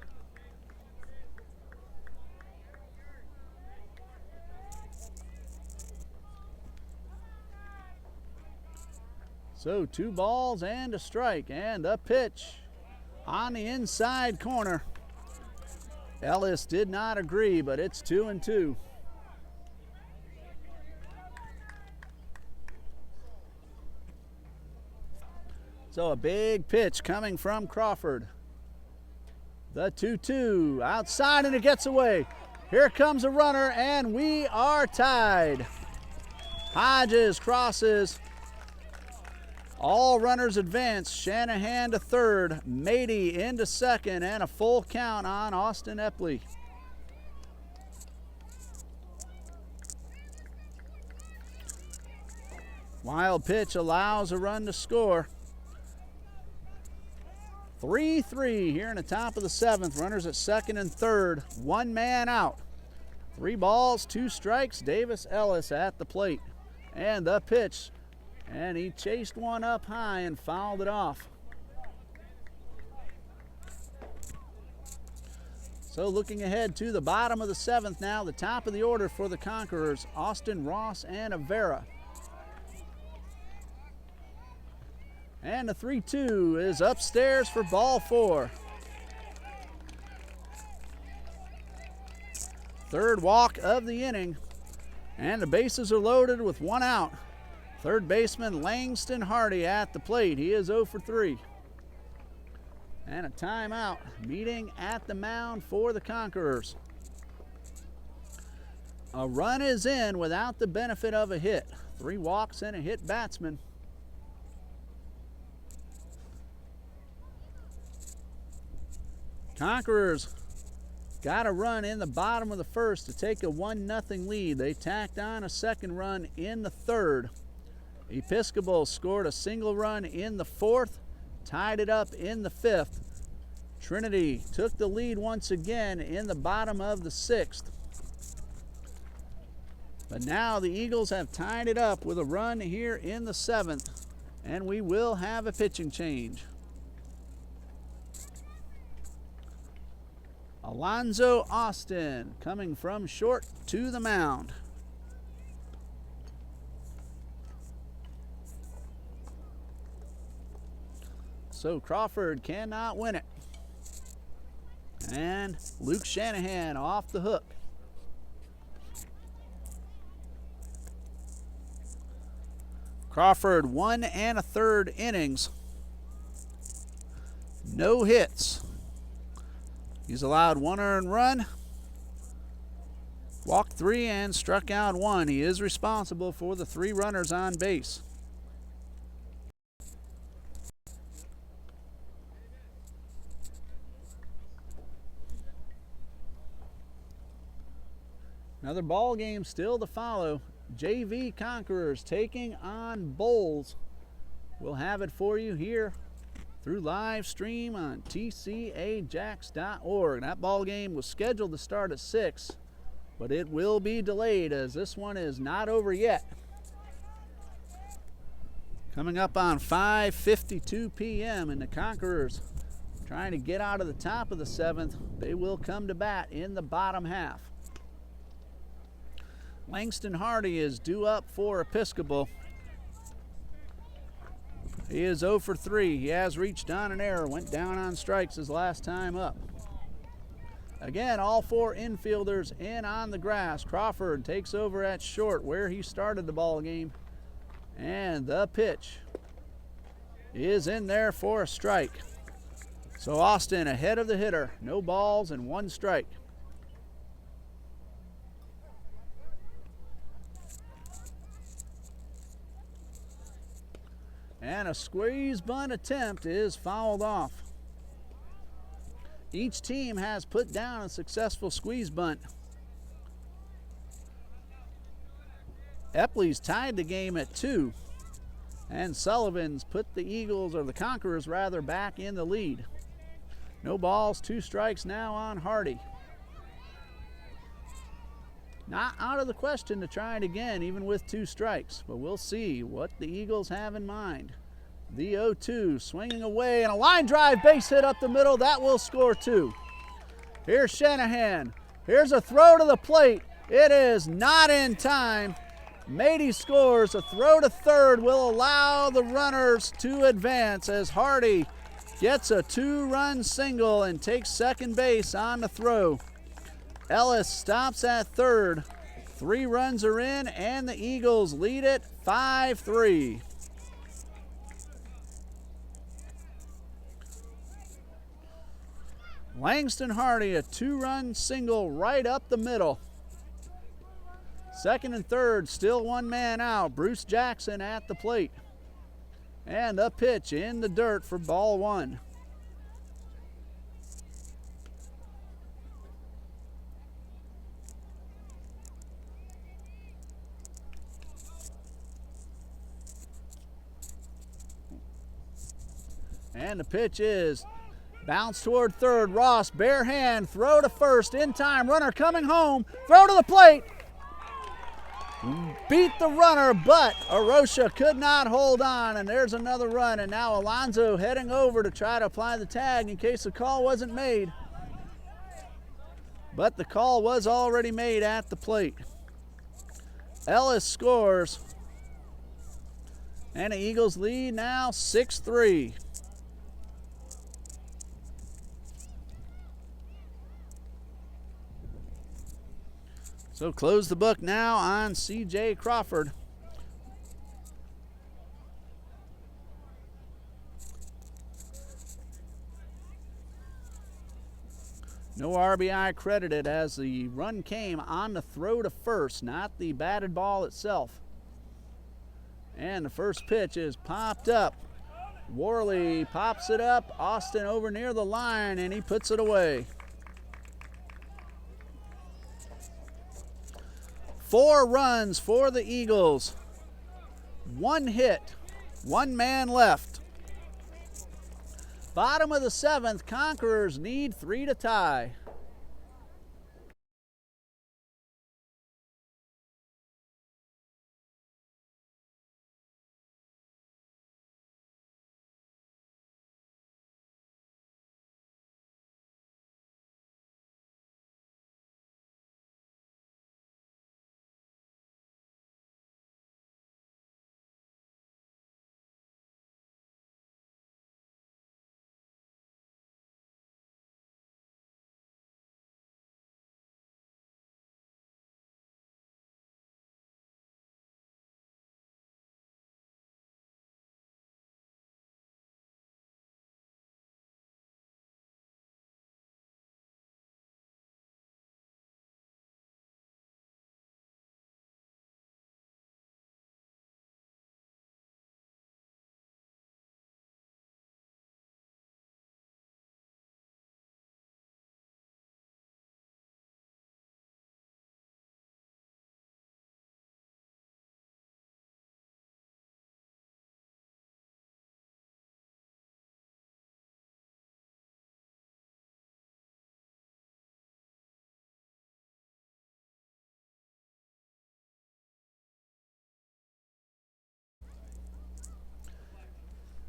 A: So 2 balls and a strike, and the pitch on the inside corner. Ellis did not agree, but it's 2-2. So a big pitch coming from Crawford. The 2-2 outside, and it gets away. Here comes a runner, and we are tied. Hodges crosses. All runners advance. Shanahan to third, Mady into second, and a full count on Austin Epley. Wild pitch allows a run to score. 3-3 here in the top of the 7th. Runners at second and third. 1 man out. 3 balls, 2 strikes. Davis Ellis at the plate. And the pitch. And he chased one up high and fouled it off. So looking ahead to the bottom of the 7th now. The top of the order for the Conquerors. Austin, Ross, and Avera. And the 3-2 is upstairs for ball 4. Third walk of the inning. And the bases are loaded with 1 out. Third baseman Langston Hardy at the plate. He is 0 for 3. And a timeout meeting at the mound for the Conquerors. A run is in without the benefit of a hit. 3 walks and a hit batsman. Conquerors got a run in the bottom of the 1st to take a 1-0 lead. They tacked on a 2nd run in the 3rd. Episcopal scored a single run in the 4th, tied it up in the 5th. Trinity took the lead once again in the bottom of the 6th. But now the Eagles have tied it up with a run here in the 7th, and we will have a pitching change. Alonzo Austin coming from short to the mound. So Crawford cannot win it. And Luke Shanahan off the hook. Crawford 1 1/3 innings. No hits. He's allowed 1 earned run, walked 3, and struck out 1. He is responsible for the 3 runners on base. Another ball game still to follow. JV Conquerors taking on Bowls. We'll have it for you here through live stream on tcajax.org. That ball game was scheduled to start at 6, but it will be delayed as this one is not over yet. Coming up on 5:52 p.m. and the Conquerors trying to get out of the top of the 7th. They will come to bat in the bottom half. Langston Hardy is due up for Episcopal. He is 0 for 3. He has reached on an error, went down on strikes his last time up. Again, all 4 infielders in on the grass. Crawford takes over at short where he started the ball game. And the pitch is in there for a strike. So Austin ahead of the hitter. No balls and 1 strike. And a squeeze bunt attempt is fouled off. Each team has put down a successful squeeze bunt. Epley's tied the game at 2. And Sullivan's put the Eagles, or the Conquerors rather, back in the lead. No balls, 2 strikes now on Hardy. Not out of the question to try it again, even with 2 strikes, but we'll see what the Eagles have in mind. The 0-2 swinging away, and a line drive base hit up the middle. That will score 2. Here's Shanahan. Here's a throw to the plate. It is not in time. Mady scores. A throw to third will allow the runners to advance as Hardy gets a 2-run single and takes second base on the throw. Ellis stops at third. 3 runs are in, and the Eagles lead it 5-3. Langston Hardy, a 2-run single right up the middle. Second and third, still 1 man out. Bruce Jackson at the plate. And a pitch in the dirt for ball 1. And the pitch is bounce toward third. Ross, bare hand, throw to first, in time. Runner coming home, throw to the plate. Beat the runner, but Arosha could not hold on, and there's another run. And now Alonzo heading over to try to apply the tag in case the call wasn't made. But the call was already made at the plate. Ellis scores. And the Eagles lead now 6-3. So close the book now on C.J. Crawford. No RBI credited as the run came on the throw to first, not the batted ball itself. And the first pitch is popped up. Worley pops it up. Austin over near the line, and he puts it away. 4 runs for the Eagles. 1 hit. 1 man left. Bottom of the 7th, Conquerors need 3 to tie.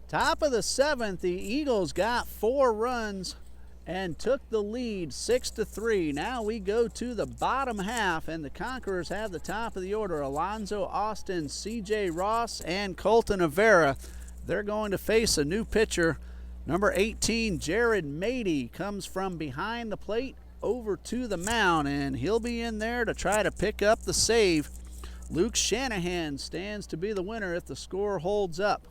A: Top of the 7th, the Eagles got 4 runs and took the lead 6-3. Now we go to the bottom half, and the Conquerors have the top of the order. Alonzo Austin, C.J. Ross, and Colton Avera. They're going to face a new pitcher. Number 18, Jared Mady, comes from behind the plate over to the mound, and he'll be in there to try to pick up the save. Luke Shanahan stands to be the winner if the score holds up.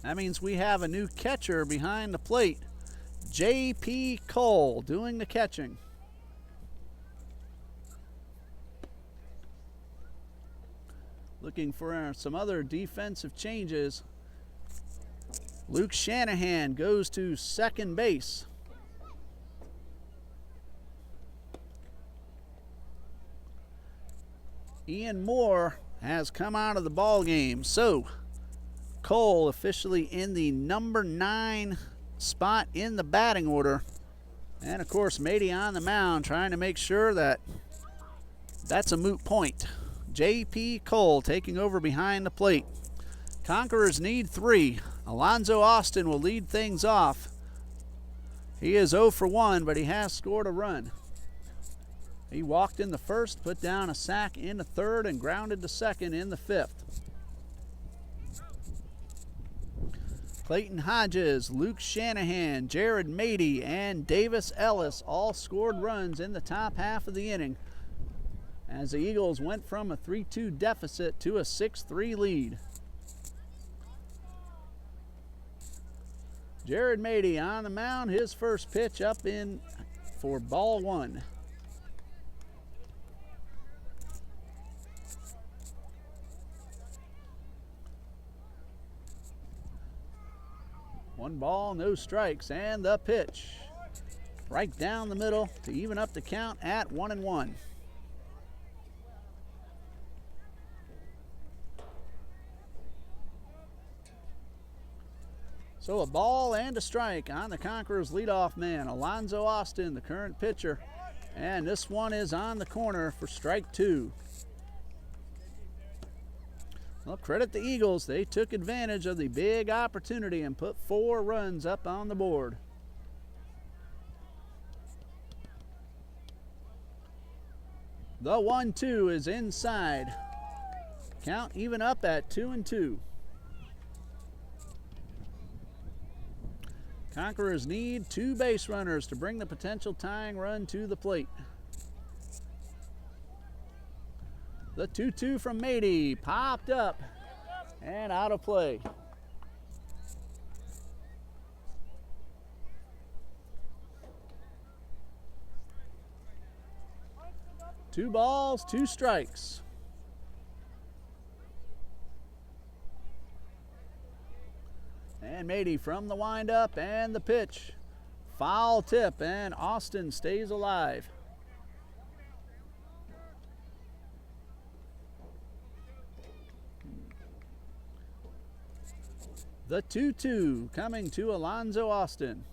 A: That means we have a new catcher behind the plate. J.P. Cole doing the catching. Looking for some other defensive changes. Luke Shanahan goes to second base. Ian Moore has come out of the ball game. So Cole officially in the number 9 spot in the batting order. And of course, Mady on the mound trying to make sure that that's a moot point. J.P. Cole taking over behind the plate. Conquerors need 3. Alonzo Austin will lead things off. He is 0 for 1, but he has scored a run. He walked in the first, put down a sack in the third, and grounded to second in the 5th. Clayton Hodges, Luke Shanahan, Jared Mady, and Davis Ellis all scored runs in the top half of the inning, as the Eagles went from a 3-2 deficit to a 6-3 lead. Jared Mady on the mound, his first pitch up in for ball 1. One ball, no strikes, and the pitch. Right down the middle to even up the count at 1-1. So a ball and a strike on the Conquerors' leadoff man, Alonzo Austin, the current pitcher. And this one is on the corner for strike 2. Well, credit the Eagles. They took advantage of the big opportunity and put 4 runs up on the board. The 1-2 is inside. Count even up at 2-2. Conquerors need 2 base runners to bring the potential tying run to the plate. The 2-2 from Mady popped up and out of play. Two balls, 2 strikes. And Mady from the windup and the pitch. Foul tip, and Austin stays alive. The 2-2 coming to Alonzo Austin.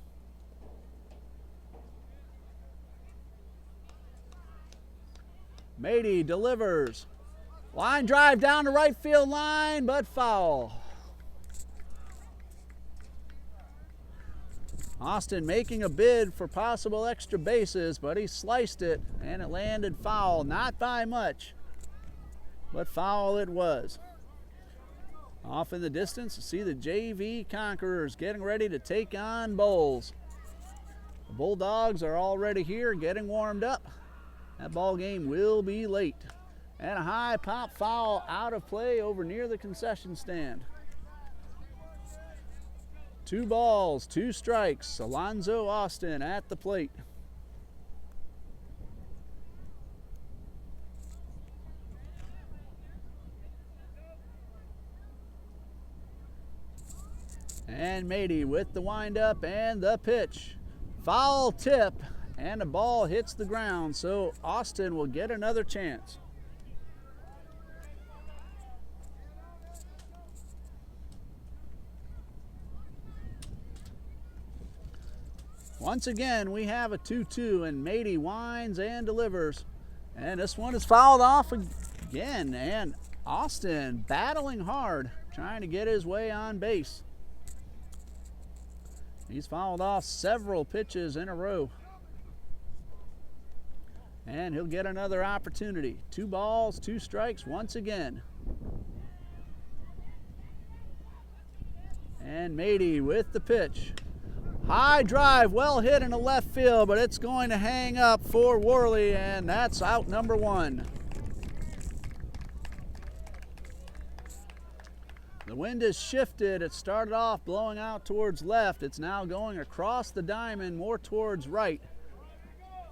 A: Mady delivers. Line drive down the right field line, but foul. Austin making a bid for possible extra bases, but he sliced it and it landed foul. Not by much, but foul it was. Off in the distance, see the JV Conquerors getting ready to take on Bulls. The Bulldogs are already here getting warmed up. That ball game will be late. And a high pop foul out of play over near the concession stand. 2 balls, 2 strikes. Alonzo Austin at the plate. And Mady with the windup and the pitch. Foul tip, and the ball hits the ground, so Austin will get another chance. Once again, we have a 2-2, and Mady winds and delivers. And this one is fouled off again, and Austin battling hard. trying to get his way on base. He's fouled off several pitches in a row. And he'll get another opportunity. 2 balls, 2 strikes once again. And Mady with the pitch. High drive, well hit in the left field, but it's going to hang up for Worley, and that's out number 1. The wind has shifted. It started off blowing out towards left. It's now going across the diamond more towards right.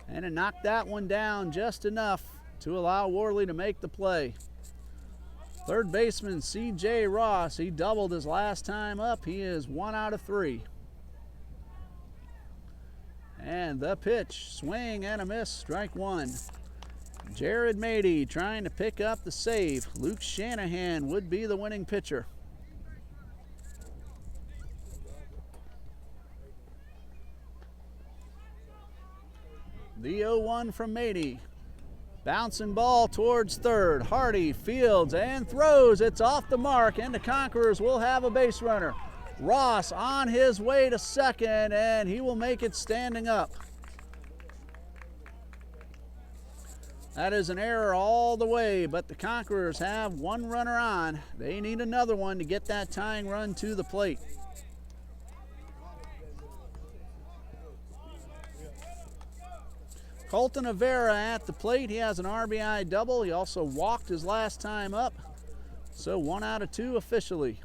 A: And it knocked that one down just enough to allow Worley to make the play. Third baseman C.J. Ross, he doubled his last time up. He is 1 out of 3. And the pitch, swing and a miss, strike 1. Jared Mady trying to pick up the save. Luke Shanahan would be the winning pitcher. The 0-1 from Mady. Bouncing ball towards third. Hardy fields and throws. It's off the mark, and the Conquerors will have a base runner. Ross on his way to second, and he will make it standing up. That is an error all the way, but the Conquerors have 1 runner on. They need another one to get that tying run to the plate. Colton Avera at the plate. He has an RBI double. He also walked his last time up. So 1 out of 2 officially.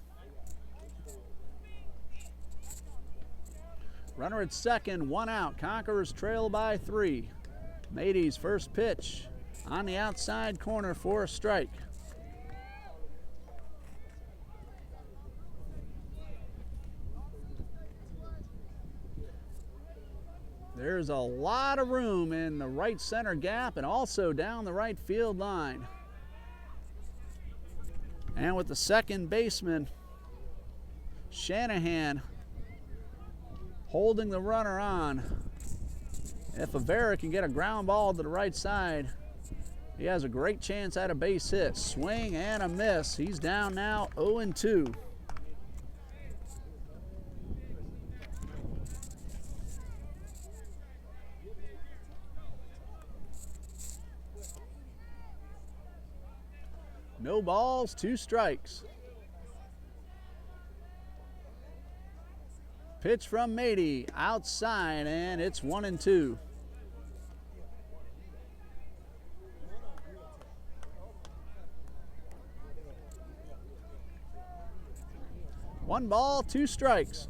A: Runner at second, 1 out. Conquerors trail by 3. Mady's first pitch on the outside corner for a strike. There's a lot of room in the right center gap and also down the right field line. And with the second baseman, Shanahan, holding the runner on. If Avera can get a ground ball to the right side, he has a great chance at a base hit. Swing and a miss. He's down now 0-2. No balls, 2 strikes. Pitch from Mady outside, and it's 1-2. One ball, 2 strikes.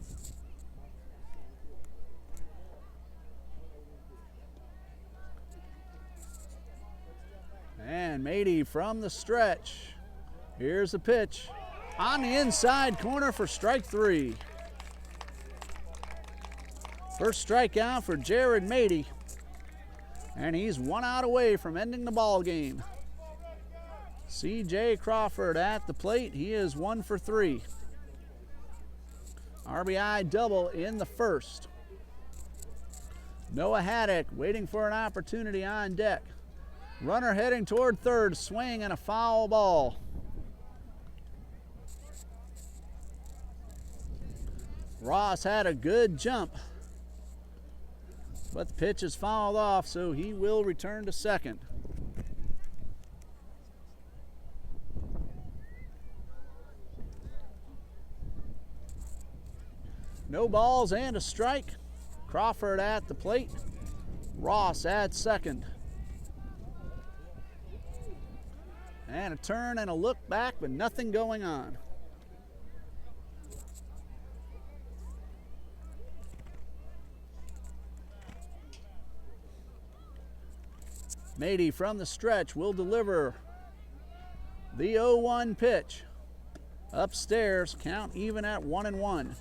A: And Mady from the stretch. Here's the pitch on the inside corner for strike 3. First strikeout for Jared Mady, and he's 1 out away from ending the ball game. C.J. Crawford at the plate. He is 1 for 3. RBI double in the first. Noah Haddock waiting for an opportunity on deck. Runner heading toward third, swing and a foul ball. Ross had a good jump, but the pitch is fouled off, so he will return to second. No balls and a strike. Crawford at the plate. Ross at second. And a turn and a look back, but nothing going on. Mady from the stretch will deliver the 0-1 pitch. Upstairs, count even at 1-1.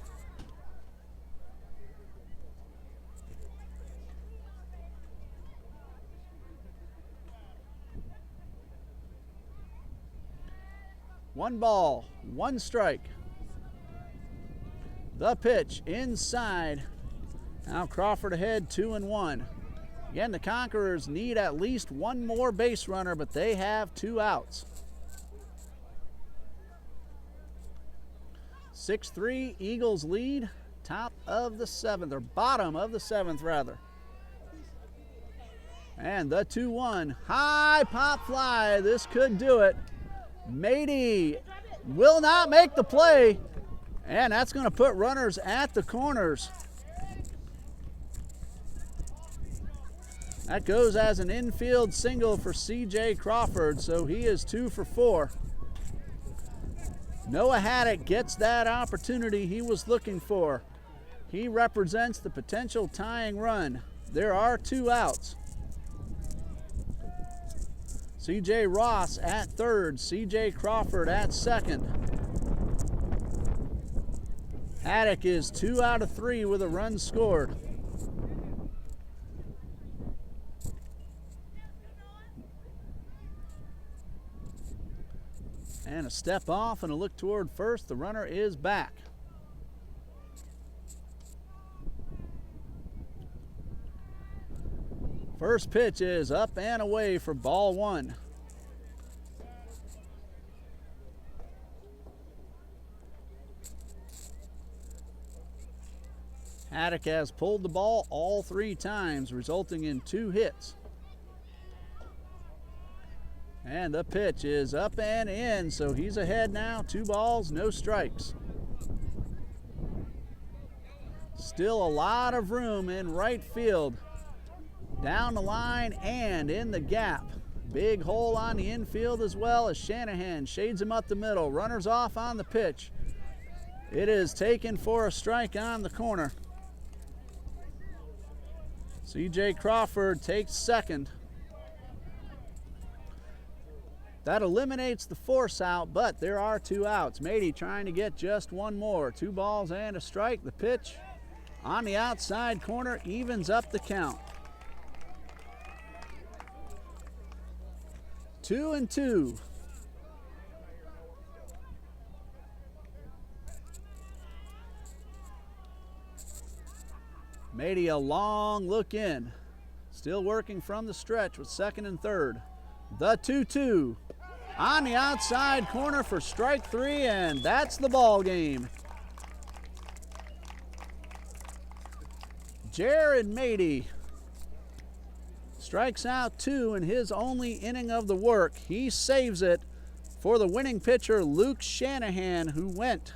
A: One ball, 1 strike. The pitch inside. Now Crawford ahead 2-1. Again, the Conquerors need at least 1 more base runner, but they have 2 outs. 6-3, Eagles lead. Top of the 7th, or bottom of the 7th rather. And the 2-1, high pop fly. This could do it. Mady will not make the play, and that's going to put runners at the corners. That goes as an infield single for C.J. Crawford, so he is 2 for 4. Noah Haddock gets that opportunity he was looking for. He represents the potential tying run. There are 2 outs. C.J. Ross at third, C.J. Crawford at second. Haddock is 2 out of 3 with a run scored. And a step off and a look toward first. The runner is back. First pitch is up and away for ball 1. Haddock has pulled the ball all 3 times, resulting in 2 hits. And the pitch is up and in, so he's ahead now. 2 balls, no strikes. Still a lot of room in right field. Down the line and in the gap. Big hole on the infield as well as Shanahan shades him up the middle. Runners off on the pitch. It is taken for a strike on the corner. C.J. Crawford takes second. That eliminates the force out, but there are 2 outs. Mady trying to get just 1 more. 2 balls and a strike. The pitch on the outside corner evens up the count. 2-2. Mady a long look in. Still working from the stretch with second and third. The 2-2 on the outside corner for strike 3, and that's the ball game. Jared Mady strikes out 2 in his only inning of the work. He saves it for the winning pitcher Luke Shanahan, who went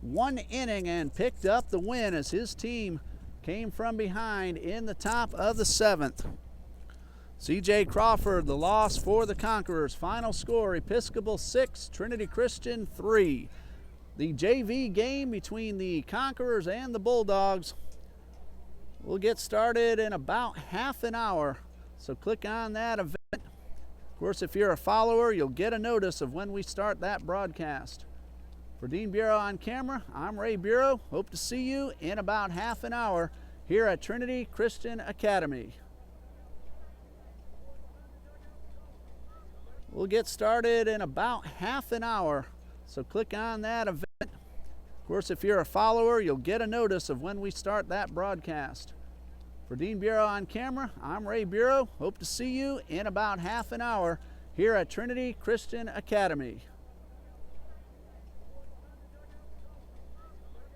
A: 1 inning and picked up the win as his team came from behind in the top of the 7th. C.J. Crawford, the loss for the Conquerors. Final score, Episcopal 6, Trinity Christian 3. The JV game between the Conquerors and the Bulldogs will get started in about half an hour, so click on that event. Of course, if you're a follower, you'll get a notice of when we start that broadcast. For Dean Bureau on camera, I'm Ray Bureau. Hope to see you in about half an hour here at Trinity Christian Academy. We'll get started in about half an hour, so click on that event. Of course, if you're a follower, you'll get a notice of when we start that broadcast. For Dean Bureau on camera, I'm Ray Bureau. Hope to see you in about half an hour here at Trinity Christian Academy.